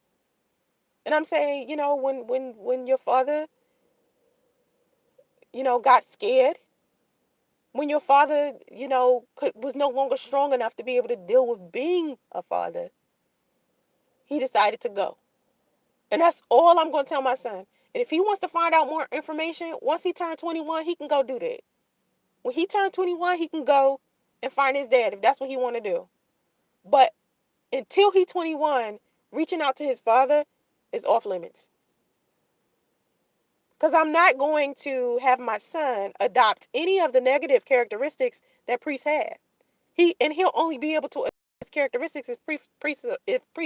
And I'm saying, you know, when your father, you know, got scared, when your father, you know, was no longer strong enough to be able to deal with being a father, he decided to go. And that's all I'm going to tell my son. And if he wants to find out more information, once he turned 21, he can go do that. When he turned 21, he can go and find his dad if that's what he want to do. But until he's 21, reaching out to his father is off limits. Because I'm not going to have my son adopt any of the negative characteristics that Priest had. He'll only be able to adopt his characteristics if Priest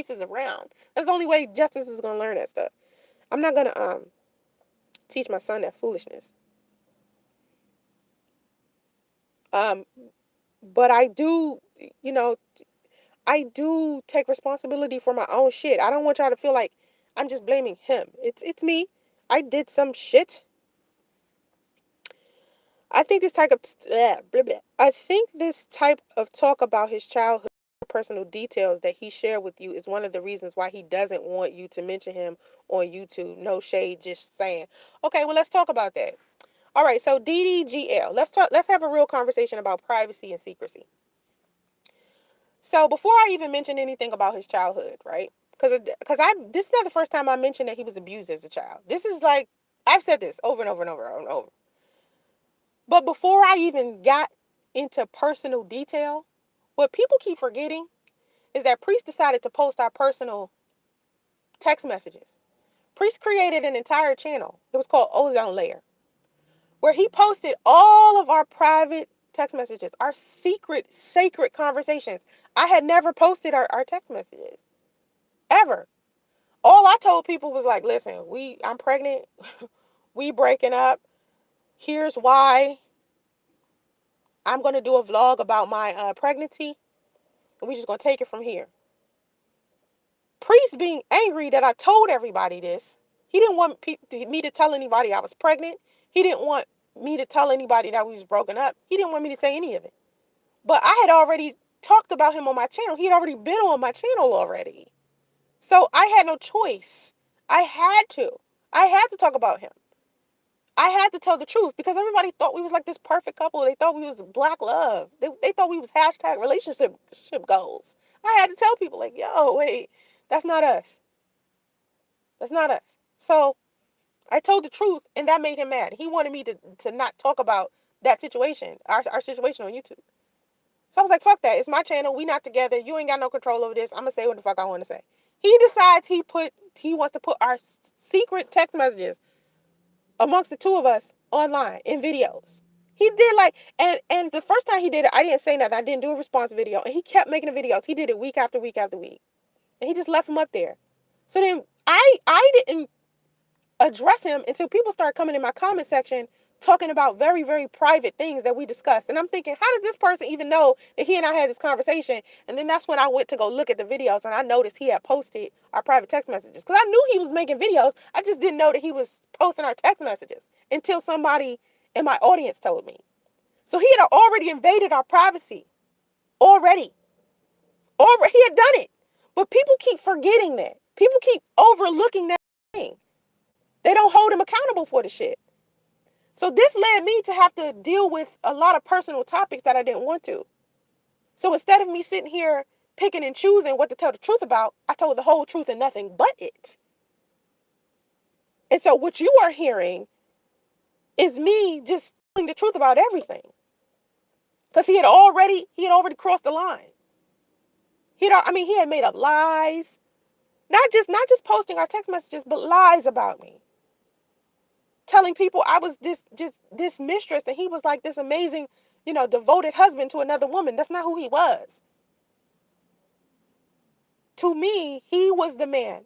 is around. That's the only way Justice is going to learn that stuff. I'm not going to teach my son that foolishness. But I do, you know, I do take responsibility for my own shit. I don't want y'all to feel like I'm just blaming him. It's me. I did some shit. I think this type of talk about his childhood, personal details that he shared with you is one of the reasons why he doesn't want you to mention him on YouTube. No shade, just saying. Okay, well, let's talk about that. All right, so DDGL. Let's have a real conversation about privacy and secrecy. So before I even mention anything about his childhood, right? Because this is not the first time I mentioned that he was abused as a child. This is like, I've said this over and over and over and over. But before I even got into personal detail, what people keep forgetting is that Priest decided to post our personal text messages. Priest created an entire channel. It was called Ozone Layer, where he posted all of our private text messages, our secret, sacred conversations. I had never posted our text messages, ever. All I told people was like, listen, I'm pregnant. We breaking up. Here's why. I'm going to do a vlog about my pregnancy. And we just going to take it from here. Priest being angry that I told everybody this. He didn't want me to tell anybody I was pregnant. He didn't want me to tell anybody that we was broken up. He didn't want me to say any of it. But I had already talked about him on my channel. He had already been on my channel already. So I had no choice. I had to talk about him. I had to tell the truth because everybody thought we was like this perfect couple. They thought we was black love. They thought we was hashtag relationship goals. I had to tell people like, yo, wait, that's not us. That's not us. So I told the truth and that made him mad. He wanted me to not talk about that situation, our situation on YouTube. So I was like, fuck that. It's my channel. We not together. You ain't got no control over this. I'm going to say what the fuck I want to say. He decides he wants to put our secret text messages amongst the two of us online in videos. He did like, and the first time he did it, I didn't say nothing. I didn't do a response video, and he kept making the videos. He did it week after week after week, and he just left him up there. So then I didn't address him until people started coming in my comment section talking about very, very private things that we discussed. And I'm thinking, how does this person even know that he and I had this conversation? And then that's when I went to go look at the videos, and I noticed he had posted our private text messages. Because I knew he was making videos. I just didn't know that he was posting our text messages until somebody in my audience told me. So he had already invaded our privacy. Already. Already, he had done it. But people keep forgetting that. People keep overlooking that thing. They don't hold him accountable for the shit. So this led me to have to deal with a lot of personal topics that I didn't want to. So instead of me sitting here picking and choosing what to tell the truth about, I told the whole truth and nothing but it. And so what you are hearing is me just telling the truth about everything. Because he had already crossed the line. He had made up lies. Not just posting our text messages, but lies about me. Telling people I was this mistress, and he was like this amazing, devoted husband to another woman. That's not who he was. To me, he was the man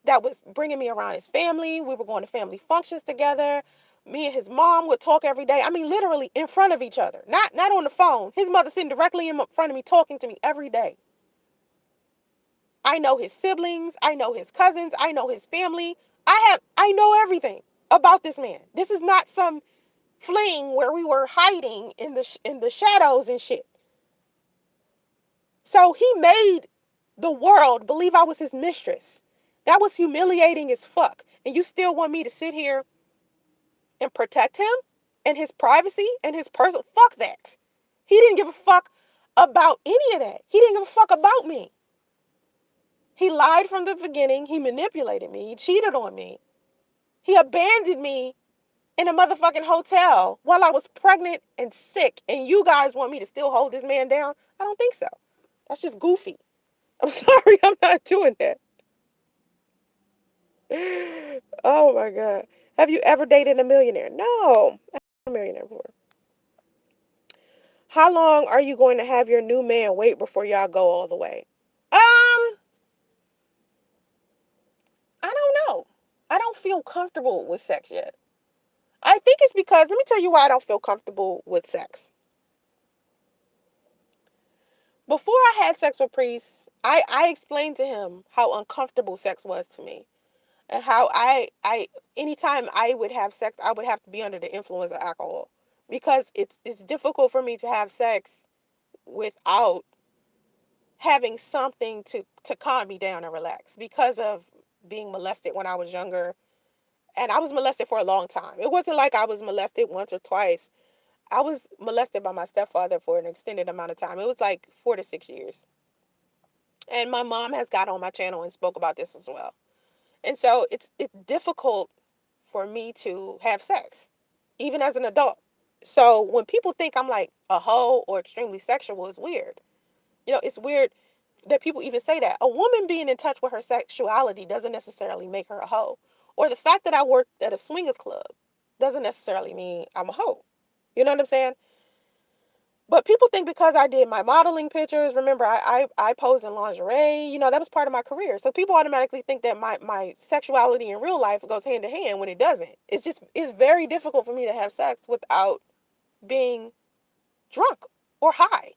that was bringing me around his family. We were going to family functions together. Me and his mom would talk every day. I mean, literally in front of each other, not on the phone. His mother sitting directly in front of me, talking to me every day. I know his siblings. I know his cousins. I know his family. I know everything about this man. This is not some fling where we were hiding in the shadows and shit. So he made the world believe I was his mistress. That was humiliating as fuck. And you still want me to sit here and protect him and his privacy and his personal? Fuck that. He didn't give a fuck about any of that. He didn't give a fuck about me. He lied from the beginning. He manipulated me. He cheated on me. He abandoned me in a motherfucking hotel while I was pregnant and sick. And you guys want me to still hold this man down? I don't think so. That's just goofy. I'm sorry, I'm not doing that. Oh my God. Have you ever dated a millionaire? No. I'm a millionaire before. How long are you going to have your new man wait before y'all go all the way? I don't know. I don't feel comfortable with sex yet. I think it's because, let me tell you why I don't feel comfortable with sex. Before I had sex with Priest, I explained to him how uncomfortable sex was to me. And how anytime I would have sex, I would have to be under the influence of alcohol. Because it's difficult for me to have sex without having something to calm me down and relax, because of being molested when I was younger. And I was molested for a long time. It wasn't like I was molested once or twice. I was molested by my stepfather for an extended amount of time. It was like 4 to 6 years. And my mom has got on my channel and spoke about this as well. And so it's difficult for me to have sex, even as an adult. So when people think I'm like a hoe or extremely sexual, it's weird. It's weird that people even say that. A woman being in touch with her sexuality doesn't necessarily make her a hoe. Or the fact that I worked at a swingers club doesn't necessarily mean I'm a hoe. You know what I'm saying? But people think because I did my modeling pictures, remember I posed in lingerie, that was part of my career. So people automatically think that my sexuality in real life goes hand in hand, when it doesn't. It's very difficult for me to have sex without being drunk or high.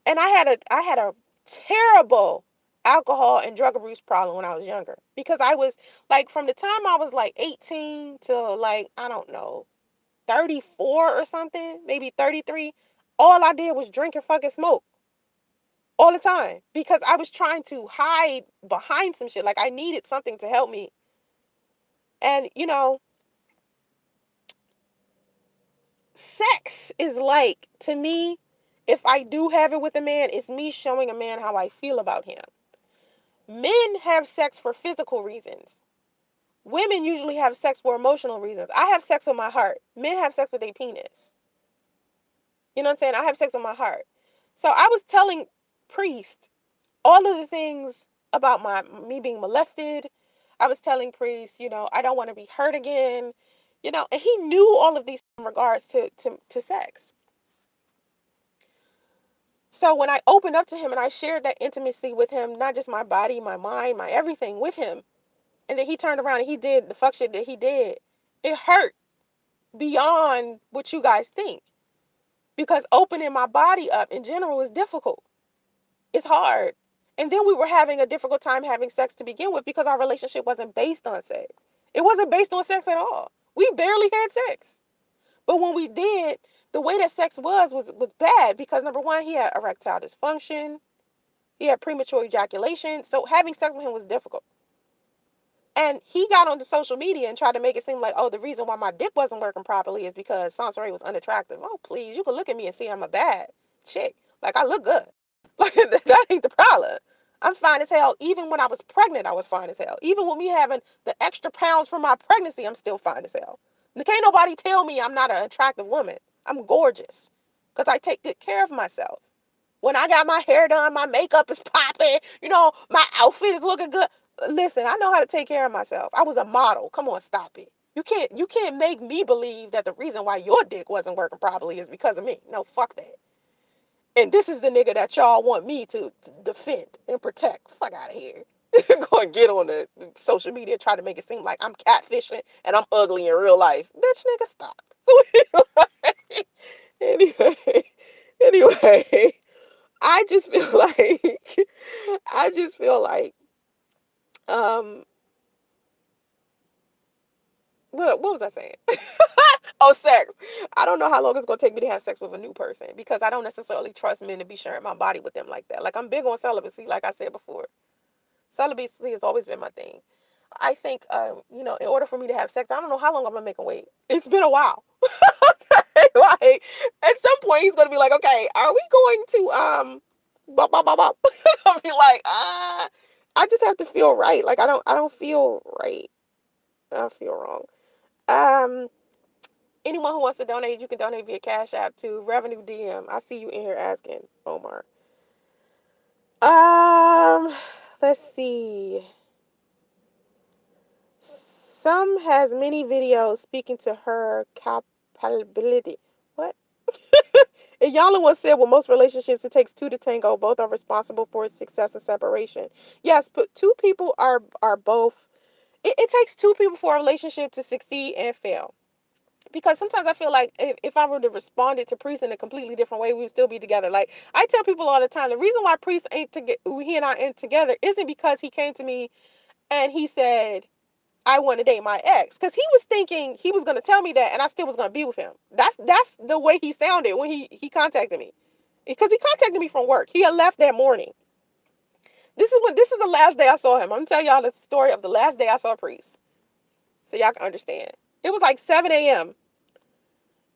And I had a terrible alcohol and drug abuse problem when I was younger, because I was like, from the time I was like 18 to like, I don't know, 34 or something, maybe 33, all I did was drink and fucking smoke all the time, because I was trying to hide behind some shit. Like, I needed something to help me. And, sex is like, to me, if I do have it with a man, it's me showing a man how I feel about him. Men have sex for physical reasons. Women usually have sex for emotional reasons. I have sex with my heart. Men have sex with their penis. You know what I'm saying? I have sex with my heart. So I was telling Priest all of the things about me being molested, I was telling Priest, I don't want to be hurt again, and he knew all of these in regards to sex. So when I opened up to him and I shared that intimacy with him, not just my body, my mind, my everything with him, and then he turned around and he did the fuck shit that he did, it hurt beyond what you guys think. Because opening my body up in general is difficult. It's hard. And then we were having a difficult time having sex to begin with because our relationship wasn't based on sex. It wasn't based on sex at all. We barely had sex. But when we did, the way that sex was bad because number one, he had erectile dysfunction. He had premature ejaculation. So having sex with him was difficult. And he got onto social media and tried to make it seem like, oh, the reason why my dick wasn't working properly is because Soncerae was unattractive. Oh, please, you can look at me and see I'm a bad chick. Like, I look good. Like, that ain't the problem. I'm fine as hell. Even when I was pregnant, I was fine as hell. Even with me having the extra pounds from my pregnancy, I'm still fine as hell. Can't nobody tell me I'm not an attractive woman. I'm gorgeous because I take good care of myself. When I got my hair done, my makeup is popping, my outfit is looking good. Listen, I know how to take care of myself. I was a model. Come on, stop it. You can't make me believe that the reason why your dick wasn't working properly is because of me. No, fuck that. And this is the nigga that y'all want me to defend and protect. Fuck out of here. Go and get on the social media, try to make it seem like I'm catfishing and I'm ugly in real life. Bitch, nigga, stop. Anyway, anyway, I just feel like I just feel like um what was I saying? Oh, sex. I don't know how long it's gonna take me to have sex with a new person because I don't necessarily trust men to be sharing my body with them like that. Like I'm big on celibacy, like I said before. Celibacy has always been my thing. I think in order for me to have sex, I don't know how long I'm gonna make him wait. It's been a while. Like at some point he's gonna be like, okay, are we going to bop bop bop bop? I'll be like, I just have to feel right. Like I don't feel right. I feel wrong. Um Anyone who wants to donate, you can donate via Cash App to Revenue DM. I see you in here asking, Omar. Um, let's see. Some has many videos speaking to her capability. What? And Yala once said, well, most relationships, it takes two to tango. Both are responsible for its success and separation. Yes, but two people are both. It takes two people for a relationship to succeed and fail. Because sometimes I feel like if I were to respond it to Priest in a completely different way, we would still be together. Like I tell people all the time, the reason why Priest ain't together, he and I ain't together, isn't because he came to me and he said, I want to date my ex, because he was thinking he was going to tell me that and I still was going to be with him. That's the way he sounded when he contacted me, because he contacted me from work. He had left that morning. This is the last day I saw him. I'm gonna tell y'all the story of the last day I saw Priest, so y'all can understand. It was like 7 a.m.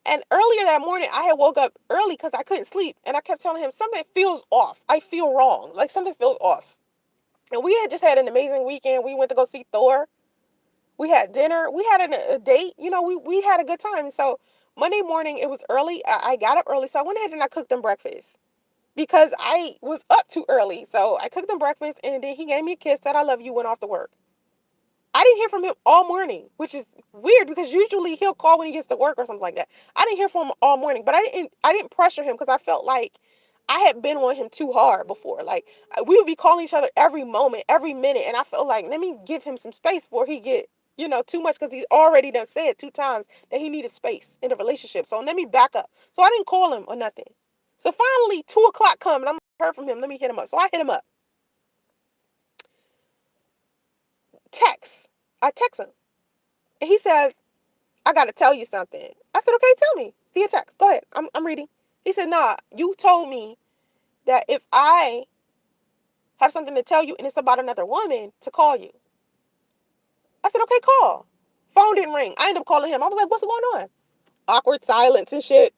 And earlier that morning, I had woke up early because I couldn't sleep. And I kept telling him, something feels off. I feel wrong. Like something feels off. And we had just had an amazing weekend. We went to go see Thor. We had dinner. We had a date. We had a good time. And so Monday morning, it was early. I got up early. So I went ahead and I cooked them breakfast because I was up too early. So I cooked them breakfast and then he gave me a kiss, said, I love you, went off to work. I didn't hear from him all morning, which is weird because usually he'll call when he gets to work or something like that. I didn't hear from him all morning, but I didn't pressure him because I felt like I had been on him too hard before. Like we would be calling each other every moment, every minute, and I felt like let me give him some space before he get too much, because he already done said 2 times that he needed space in the relationship. So let me back up. So I didn't call him or nothing. So finally 2 o'clock come and I'm heard from him. Let me hit him up. So I hit him up. Text. I text him. And he says, I got to tell you something. I said, okay, tell me via text. Go ahead. I'm reading. He said, nah, you told me that if I have something to tell you and it's about another woman, to call you. I said, okay, call. Phone didn't ring. I ended up calling him. I was like, what's going on? Awkward silence and shit.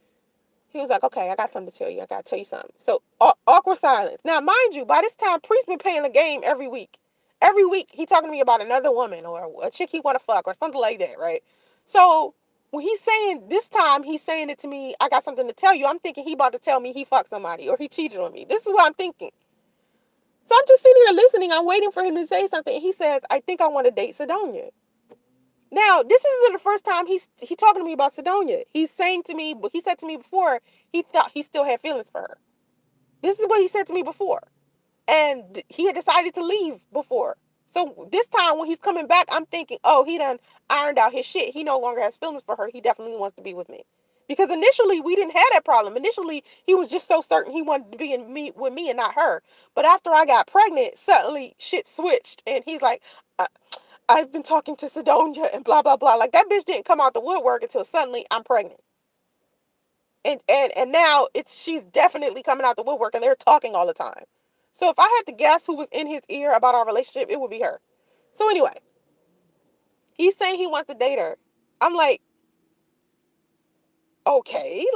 He was like, okay, I got something to tell you. I got to tell you something. So awkward silence. Now, mind you, by this time, Priest been playing the game every week. Every week, he talking to me about another woman or a chick he want to fuck or something like that, right? So when he's saying this time, he's saying it to me, I got something to tell you. I'm thinking he about to tell me he fucked somebody or he cheated on me. This is what I'm thinking. So I'm just sitting here listening. I'm waiting for him to say something. And he says, I think I want to date Sidonia. Now, this isn't the first time he talking to me about Sidonia. He's saying to me, he said to me before, he thought he still had feelings for her. This is what he said to me before. And he had decided to leave before. So this time when he's coming back, I'm thinking, oh, he done ironed out his shit. He no longer has feelings for her. He definitely wants to be with me. Because initially we didn't have that problem. Initially he was just so certain he wanted to be in me with me and not her. But after I got pregnant, suddenly shit switched, and he's like, I've been talking to Sidonia and blah blah blah. Like that bitch didn't come out the woodwork until suddenly I'm pregnant. And now she's definitely coming out the woodwork, and they're talking all the time. So if I had to guess who was in his ear about our relationship, it would be her. So anyway, he's saying he wants to date her. I'm like, okay,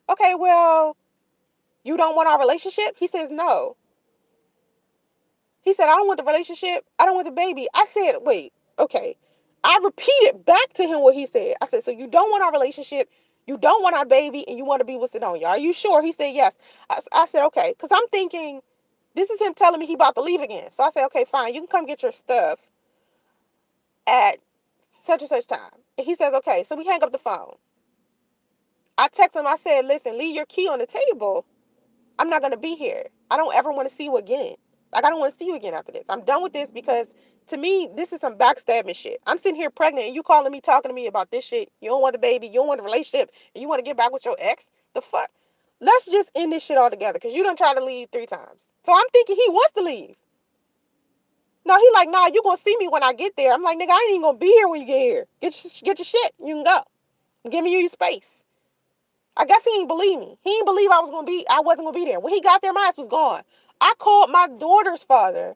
okay, well, you don't want our relationship? He says no. He said, I don't want the relationship. I don't want the baby. I said, wait, okay. I repeated back to him what he said. I said, so you don't want our relationship, you don't want our baby, and you want to be with Sidonia. Are you sure? He said, yes. I said, okay. Because I'm thinking, this is him telling me he about to leave again. So I said, okay, fine. You can come get your stuff at such and such time. And he says, okay. So we hang up the phone. I text him. I said, listen, leave your key on the table. I'm not going to be here. I don't ever want to see you again. Like, I don't want to see you again after this. I'm done with this because, to me, this is some backstabbing shit. I'm sitting here pregnant and you calling me, talking to me about this shit. You don't want the baby. You don't want the relationship. And you want to get back with your ex. The fuck? Let's just end this shit altogether because you done tried to leave 3 times. So I'm thinking he wants to leave. No, he like, nah, you going to see me when I get there. I'm like, nigga, I ain't even going to be here when you get here. Get your shit. You can go. Give me your space. I guess he didn't believe me. He didn't believe I wasn't gonna be there. When he got there, my ass was gone. I called my daughter's father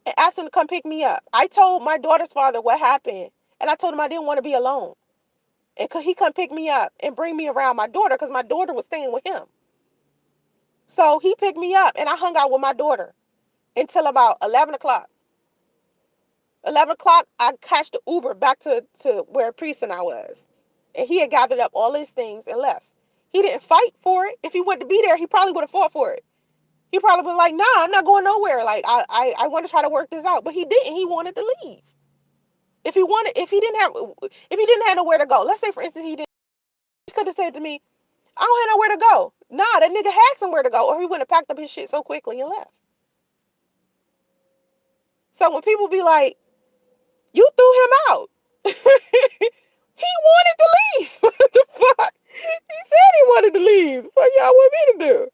and asked him to come pick me up. I told my daughter's father what happened, and I told him I didn't want to be alone. And he come pick me up and bring me around my daughter because my daughter was staying with him. So he picked me up and I hung out with my daughter until about 11 o'clock. 11 o'clock, I catched the Uber back to where Priest and I was. And he had gathered up all his things and left. He didn't fight for it. If he wanted to be there, he probably would have fought for it. He probably been like, nah, I'm not going nowhere. Like, I want to try to work this out. But he didn't. He wanted to leave. If he didn't have nowhere to go, let's say, for instance, he could have said to me, I don't have nowhere to go. Nah, that nigga had somewhere to go, or he wouldn't have packed up his shit so quickly and left. So when people be like, you threw him out. He wanted to leave. What the fuck? He said he wanted to leave. The fuck y'all want me to do?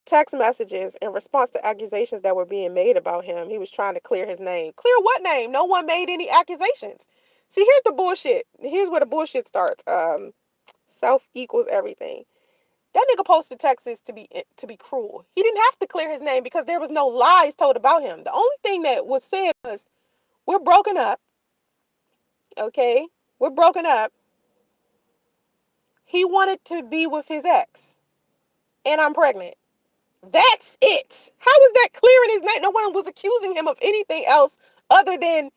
Text messages in response to accusations that were being made about him. He was trying to clear his name. Clear what name? No one made any accusations. See, here's the bullshit. Here's where the bullshit starts. Self equals everything. That nigga posted texts to be cruel. He didn't have to clear his name because there was no lies told about him. The only thing that was said was, we're broken up. Okay? We're broken up. He wanted to be with his ex. And I'm pregnant. That's it. How is that clearing his name? No one was accusing him of anything else other than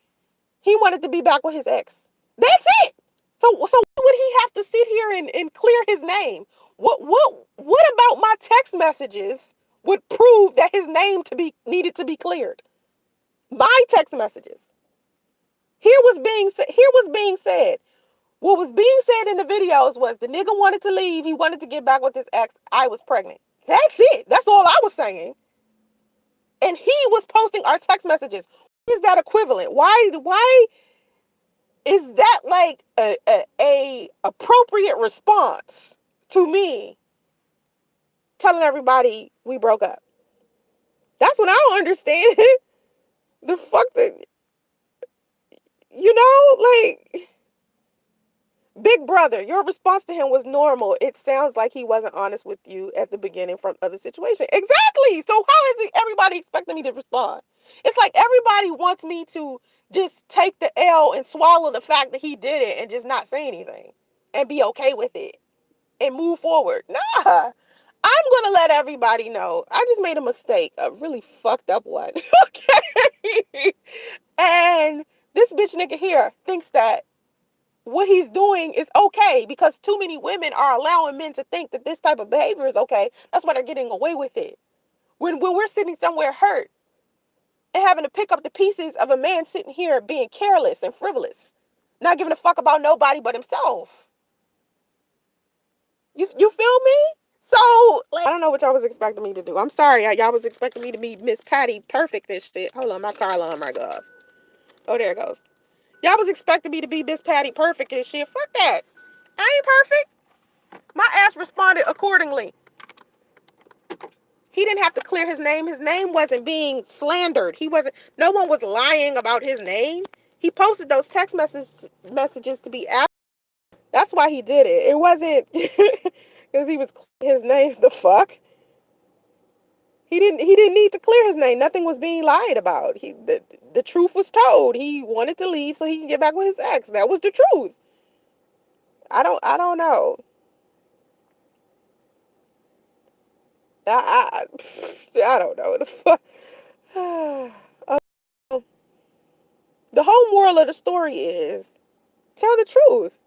he wanted to be back with his ex. That's it. So why would he have to sit here and clear his name? What about my text messages would prove that his name needed to be cleared? My text messages. Here was being said. What was being said in the videos was the nigga wanted to leave. He wanted to get back with his ex. I was pregnant. That's it. That's all I was saying. And he was posting our text messages. Is that equivalent? Why is that like a appropriate response to me telling everybody we broke up? That's what I don't understand. The fuck that, like, big brother, your response to him was normal. It sounds like he wasn't honest with you at the beginning from other situation. Exactly. So how is everybody expecting me to respond? It's like everybody wants me to just take the L and swallow the fact that he did it and just not say anything and be okay with it and move forward. Nah. I'm going to let everybody know I just made a mistake, a really fucked up one. Okay. And this bitch nigga here thinks that what he's doing is okay because too many women are allowing men to think that this type of behavior is okay. That's why they're getting away with it. When we're sitting somewhere hurt and having to pick up the pieces of a man sitting here being careless and frivolous, not giving a fuck about nobody but himself. You feel me? So like, I don't know what y'all was expecting me to do. I'm sorry, y'all was expecting me to be Miss Patty perfect this shit. Hold on, my car alarm might go off. Oh, there it goes. Y'all was expecting me to be Miss Patty perfect and shit. Fuck that. I ain't perfect. My ass responded accordingly. He didn't have to clear his name. His name wasn't being slandered. He wasn't. No one was lying about his name. He posted those messages to be out. That's why he did it. It wasn't because he was clearing his name. The fuck. He didn't need to clear his name. Nothing was being lied about. The truth was told. He wanted to leave so he can get back with his ex. That was the truth. I don't know. I I don't know the fuck. The whole moral of the story is tell the truth.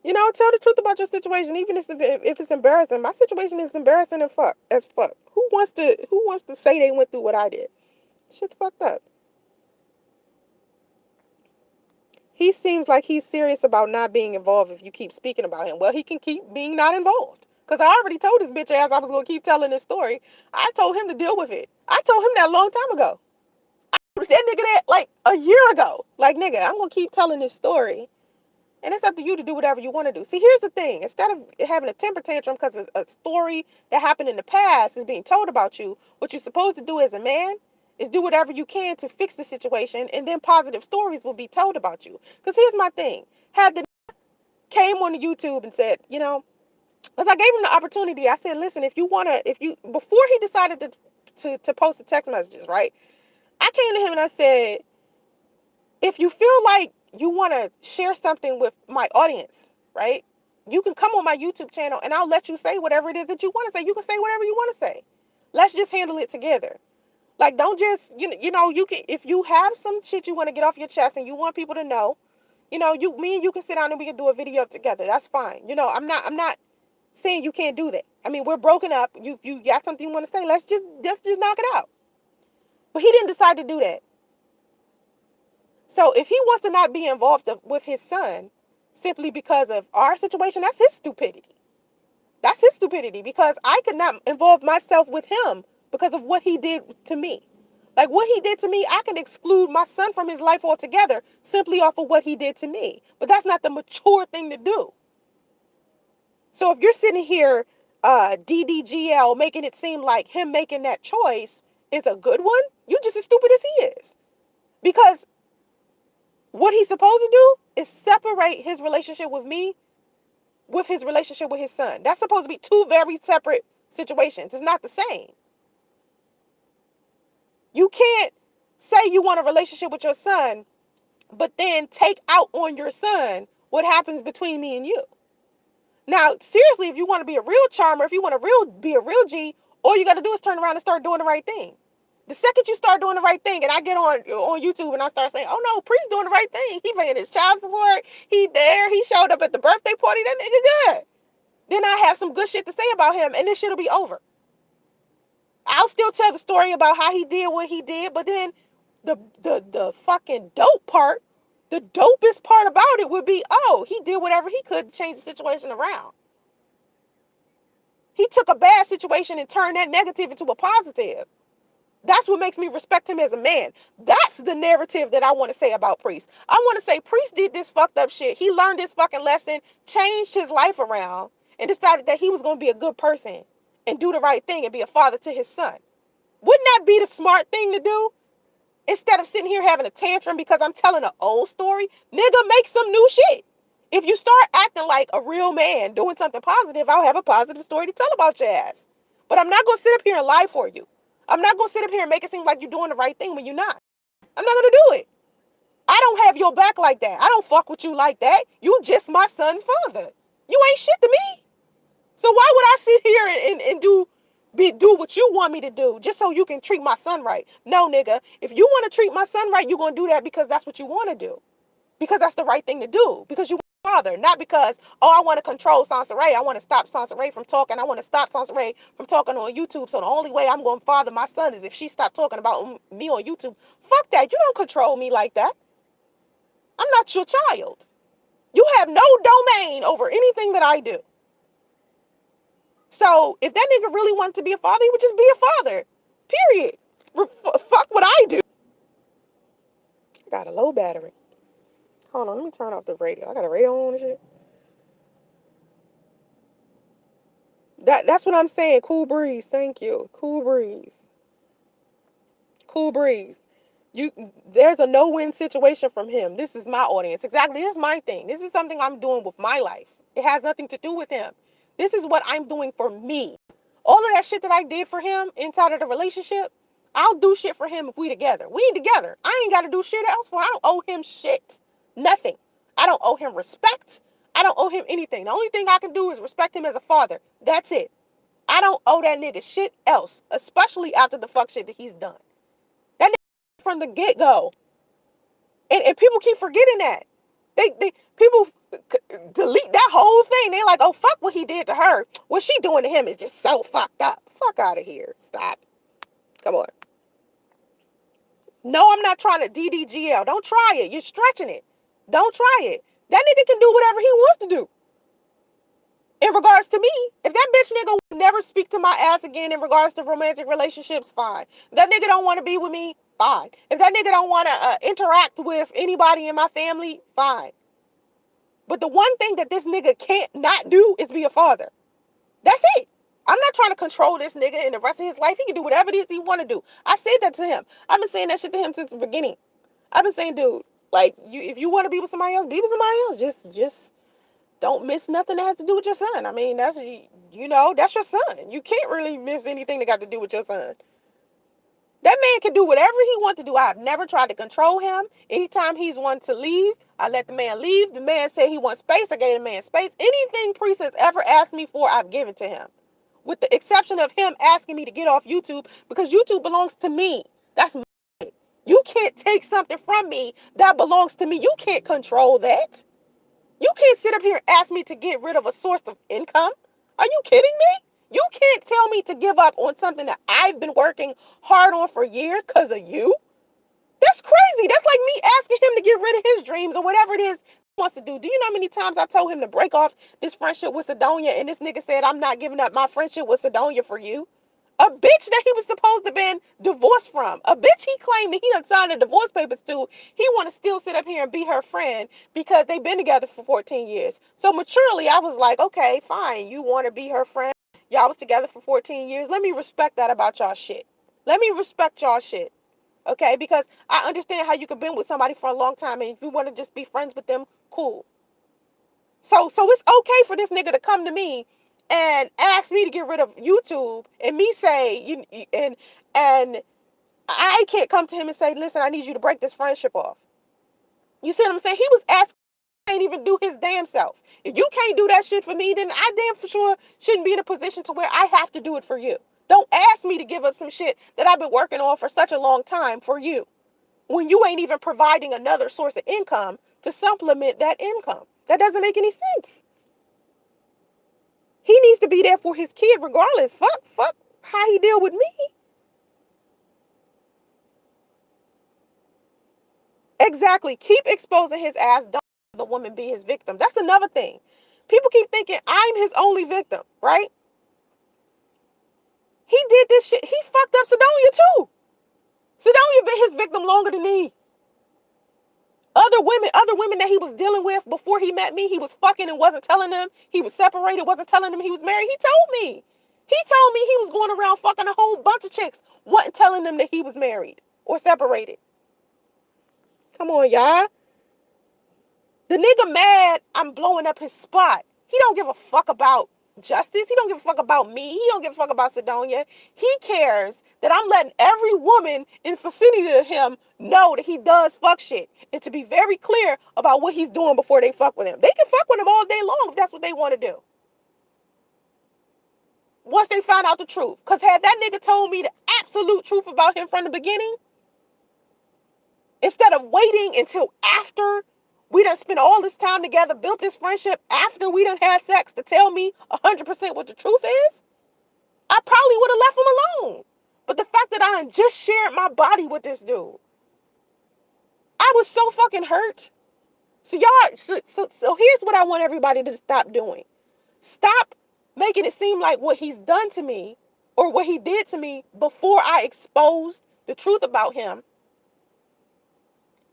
You know, tell the truth about your situation, even if it's embarrassing. My situation is embarrassing and fuck as fuck. Who wants to say they went through what I did? Shit's fucked up. He seems like he's serious about not being involved if you keep speaking about him. Well, he can keep being not involved. Because I already told this bitch ass I was going to keep telling this story. I told him to deal with it. I told him that a long time ago. That nigga that like a year ago. Like, nigga, I'm going to keep telling this story. And it's up to you to do whatever you want to do. See, here's the thing. Instead of having a temper tantrum because a story that happened in the past is being told about you, what you're supposed to do as a man is do whatever you can to fix the situation, and then positive stories will be told about you. Because here's my thing. Had the came on YouTube and said, because I gave him the opportunity. I said, listen, before he decided to post the text messages, right? I came to him and I said, if you feel like you want to share something with my audience, right? You can come on my YouTube channel and I'll let you say whatever it is that you want to say. You can say whatever you want to say. Let's just handle it together. Like, don't just, you can, if you have some shit you want to get off your chest and you want people to know, me and you can sit down and we can do a video together. That's fine. I'm not saying you can't do that. I mean, we're broken up. You got something you want to say. Let's just knock it out. But he didn't decide to do that. So if he wants to not be involved with his son simply because of our situation, that's his stupidity. That's his stupidity because I could not involve myself with him because of what he did to me. Like, what he did to me, I can exclude my son from his life altogether simply off of what he did to me. But that's not the mature thing to do. So if you're sitting here, DDGL, making it seem like him making that choice is a good one, you're just as stupid as he is. Because what he's supposed to do is separate his relationship with me with his relationship with his son. That's supposed to be two very separate situations. It's not the same. You can't say you want a relationship with your son, but then take out on your son what happens between me and you. Now, seriously, if you want to be a real charmer, if you want to be a real G, all you got to do is turn around and start doing the right thing. The second you start doing the right thing, and I get on YouTube and I start saying, "Oh no, Priest doing the right thing. He paying his child support. He there. He showed up at the birthday party. That nigga good." Then I have some good shit to say about him, and this shit'll be over. I'll still tell the story about how he did what he did, but then the fucking dope part, the dopest part about it would be, oh, he did whatever he could to change the situation around. He took a bad situation and turned that negative into a positive. That's what makes me respect him as a man. That's the narrative that I want to say about Priest. I want to say Priest did this fucked up shit. He learned this fucking lesson, changed his life around, and decided that he was going to be a good person and do the right thing and be a father to his son. Wouldn't that be the smart thing to do? Instead of sitting here having a tantrum because I'm telling an old story, nigga, make some new shit. If you start acting like a real man doing something positive, I'll have a positive story to tell about your ass. But I'm not going to sit up here and lie for you. I'm not going to sit up here and make it seem like you're doing the right thing when you're not. I'm not going to do it. I don't have your back like that. I don't fuck with you like that. You just my son's father. You ain't shit to me. So why would I sit here and do what you want me to do just so you can treat my son right? No, nigga. If you want to treat my son right, you're going to do that because that's what you want to do. because that's the right thing to do, because you want a father, not because, oh, I want to control Soncerae. I want to stop Soncerae from talking. I want to stop Soncerae from talking on YouTube. So the only way I'm going to father my son is if she stopped talking about me on YouTube. Fuck that. You don't control me like that. I'm not your child. You have no domain over anything that I do. So if that nigga really wanted to be a father, he would just be a father. Period. Fuck what I do. I got a low battery. Hold on, let me turn off the radio. I got a radio on and shit. That's what I'm saying. Cool breeze. Thank you. Cool breeze. Cool breeze. You there's a no-win situation from him. This is my audience. Exactly. This is my thing. This is something I'm doing with my life. It has nothing to do with him. This is what I'm doing for me. All of that shit that I did for him inside of the relationship, I'll do shit for him if we together. We ain't together. I ain't got to do shit else for him. I don't owe him shit. Nothing. I don't owe him respect. I don't owe him anything. The only thing I can do is respect him as a father. That's it. I don't owe that nigga shit else, especially after the fuck shit that he's done. That nigga from the get-go. And people keep forgetting that. They people delete that whole thing. They like, oh, fuck what he did to her. What she doing to him is just so fucked up. Fuck out of here. Stop. Come on. No, I'm not trying to DDGL. Don't try it. You're stretching it. Don't try it. That nigga can do whatever he wants to do. In regards to me, if that bitch nigga would never speak to my ass again in regards to romantic relationships, fine. If that nigga don't want to be with me, fine. If that nigga don't want to interact with anybody in my family, fine. But the one thing that this nigga can't not do is be a father. That's it. I'm not trying to control this nigga in the rest of his life. He can do whatever it is he want to do. I said that to him. I've been saying that shit to him since the beginning. I've been saying, dude, like, if you want to be with somebody else, be with somebody else. Just don't miss nothing that has to do with your son. I mean, that's that's your son. You can't really miss anything that got to do with your son. That man can do whatever he wants to do. I've never tried to control him. Anytime he's wanted to leave, I let the man leave. The man said he wants space. I gave the man space. Anything Priest has ever asked me for, I've given to him. With the exception of him asking me to get off YouTube because YouTube belongs to me. That's mine. You can't take something from me that belongs to me. You can't control that. You can't sit up here and ask me to get rid of a source of income. Are you kidding me? You can't tell me to give up on something that I've been working hard on for years because of you. That's crazy. That's like me asking him to get rid of his dreams or whatever it is he wants to do. Do you know how many times I told him to break off this friendship with Sidonia and this nigga said, I'm not giving up my friendship with Sidonia for you? A bitch that he was supposed to have been divorced from. A bitch he claimed that he done signed the divorce papers to. He want to still sit up here and be her friend because they've been together for 14 years. So maturely, I was like, okay, fine. You want to be her friend? Y'all was together for 14 years. Let me respect that about y'all shit. Let me respect y'all shit. Okay? Because I understand how you could been with somebody for a long time and if you want to just be friends with them, cool. So it's okay for this nigga to come to me and ask me to get rid of YouTube and me say and I can't come to him and say, listen, I need you to break this friendship off. You see what I'm saying? He was asking, can't even do his damn self. If you can't do that shit for me, then I damn for sure shouldn't be in a position to where I have to do it for you. Don't ask me to give up some shit that I've been working on for such a long time for you when you ain't even providing another source of income to supplement that income. That doesn't make any sense. He needs to be there for his kid regardless. Fuck how he deal with me. Exactly. Keep exposing his ass. Don't let the woman be his victim. That's another thing. People keep thinking I'm his only victim, right? He did this shit. He fucked up Sidonia too. Sidonia been his victim longer than me. Other women that he was dealing with before he met me, he was fucking and wasn't telling them. He was separated, wasn't telling them he was married. He told me. He told me he was going around fucking a whole bunch of chicks, wasn't telling them that he was married or separated. Come on, y'all. The nigga mad I'm blowing up his spot. He don't give a fuck about justice. He don't give a fuck about me. He don't give a fuck about Sidonia. He cares that I'm letting every woman in vicinity to him know that he does fuck shit. And to be very clear about what he's doing before they fuck with him. They can fuck with him all day long if that's what they want to do. Once they find out the truth. Because had that nigga told me the absolute truth about him from the beginning, instead of waiting until after We done spent all this time together, built this friendship after we done had sex to tell me 100% what the truth is. I probably would have left him alone. But the fact that I done just shared my body with this dude, I was so fucking hurt. So y'all, so here's what I want everybody to stop doing. Stop making it seem like what he's done to me or what he did to me before I exposed the truth about him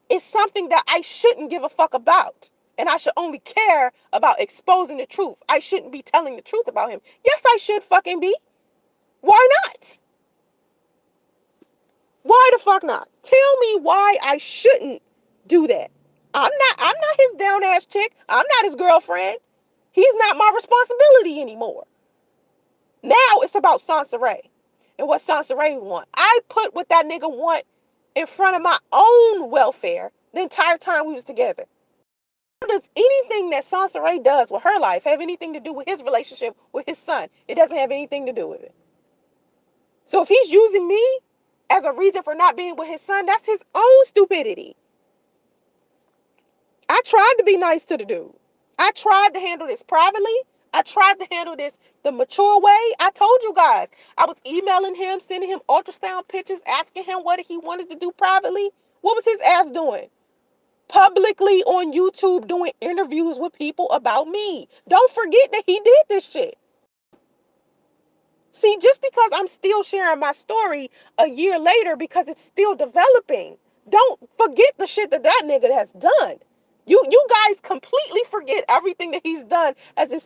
is something that I shouldn't give a fuck about. And I should only care about exposing the truth. I shouldn't be telling the truth about him. Yes, I should fucking be. Why not? Why the fuck not? Tell me why I shouldn't do that. I'm not his down ass chick. I'm not his girlfriend. He's not my responsibility anymore. Now it's about Soncerae and what Soncerae want. I put what that nigga want in front of my own welfare the entire time we was together. Does anything that Soncerae does with her life have anything to do with his relationship with his son? It doesn't have anything to do with it. So if he's using me as a reason for not being with his son, that's his own stupidity. I tried to be nice to the dude. I tried to handle this privately. I tried to handle this the mature way. I told you guys. I was emailing him, sending him ultrasound pictures, asking him what he wanted to do privately. What was his ass doing? Publicly on YouTube doing interviews with people about me. Don't forget that he did this shit. See, just because I'm still sharing my story a year later because it's still developing, don't forget the shit that nigga has done. You guys completely forget everything that he's done as his son.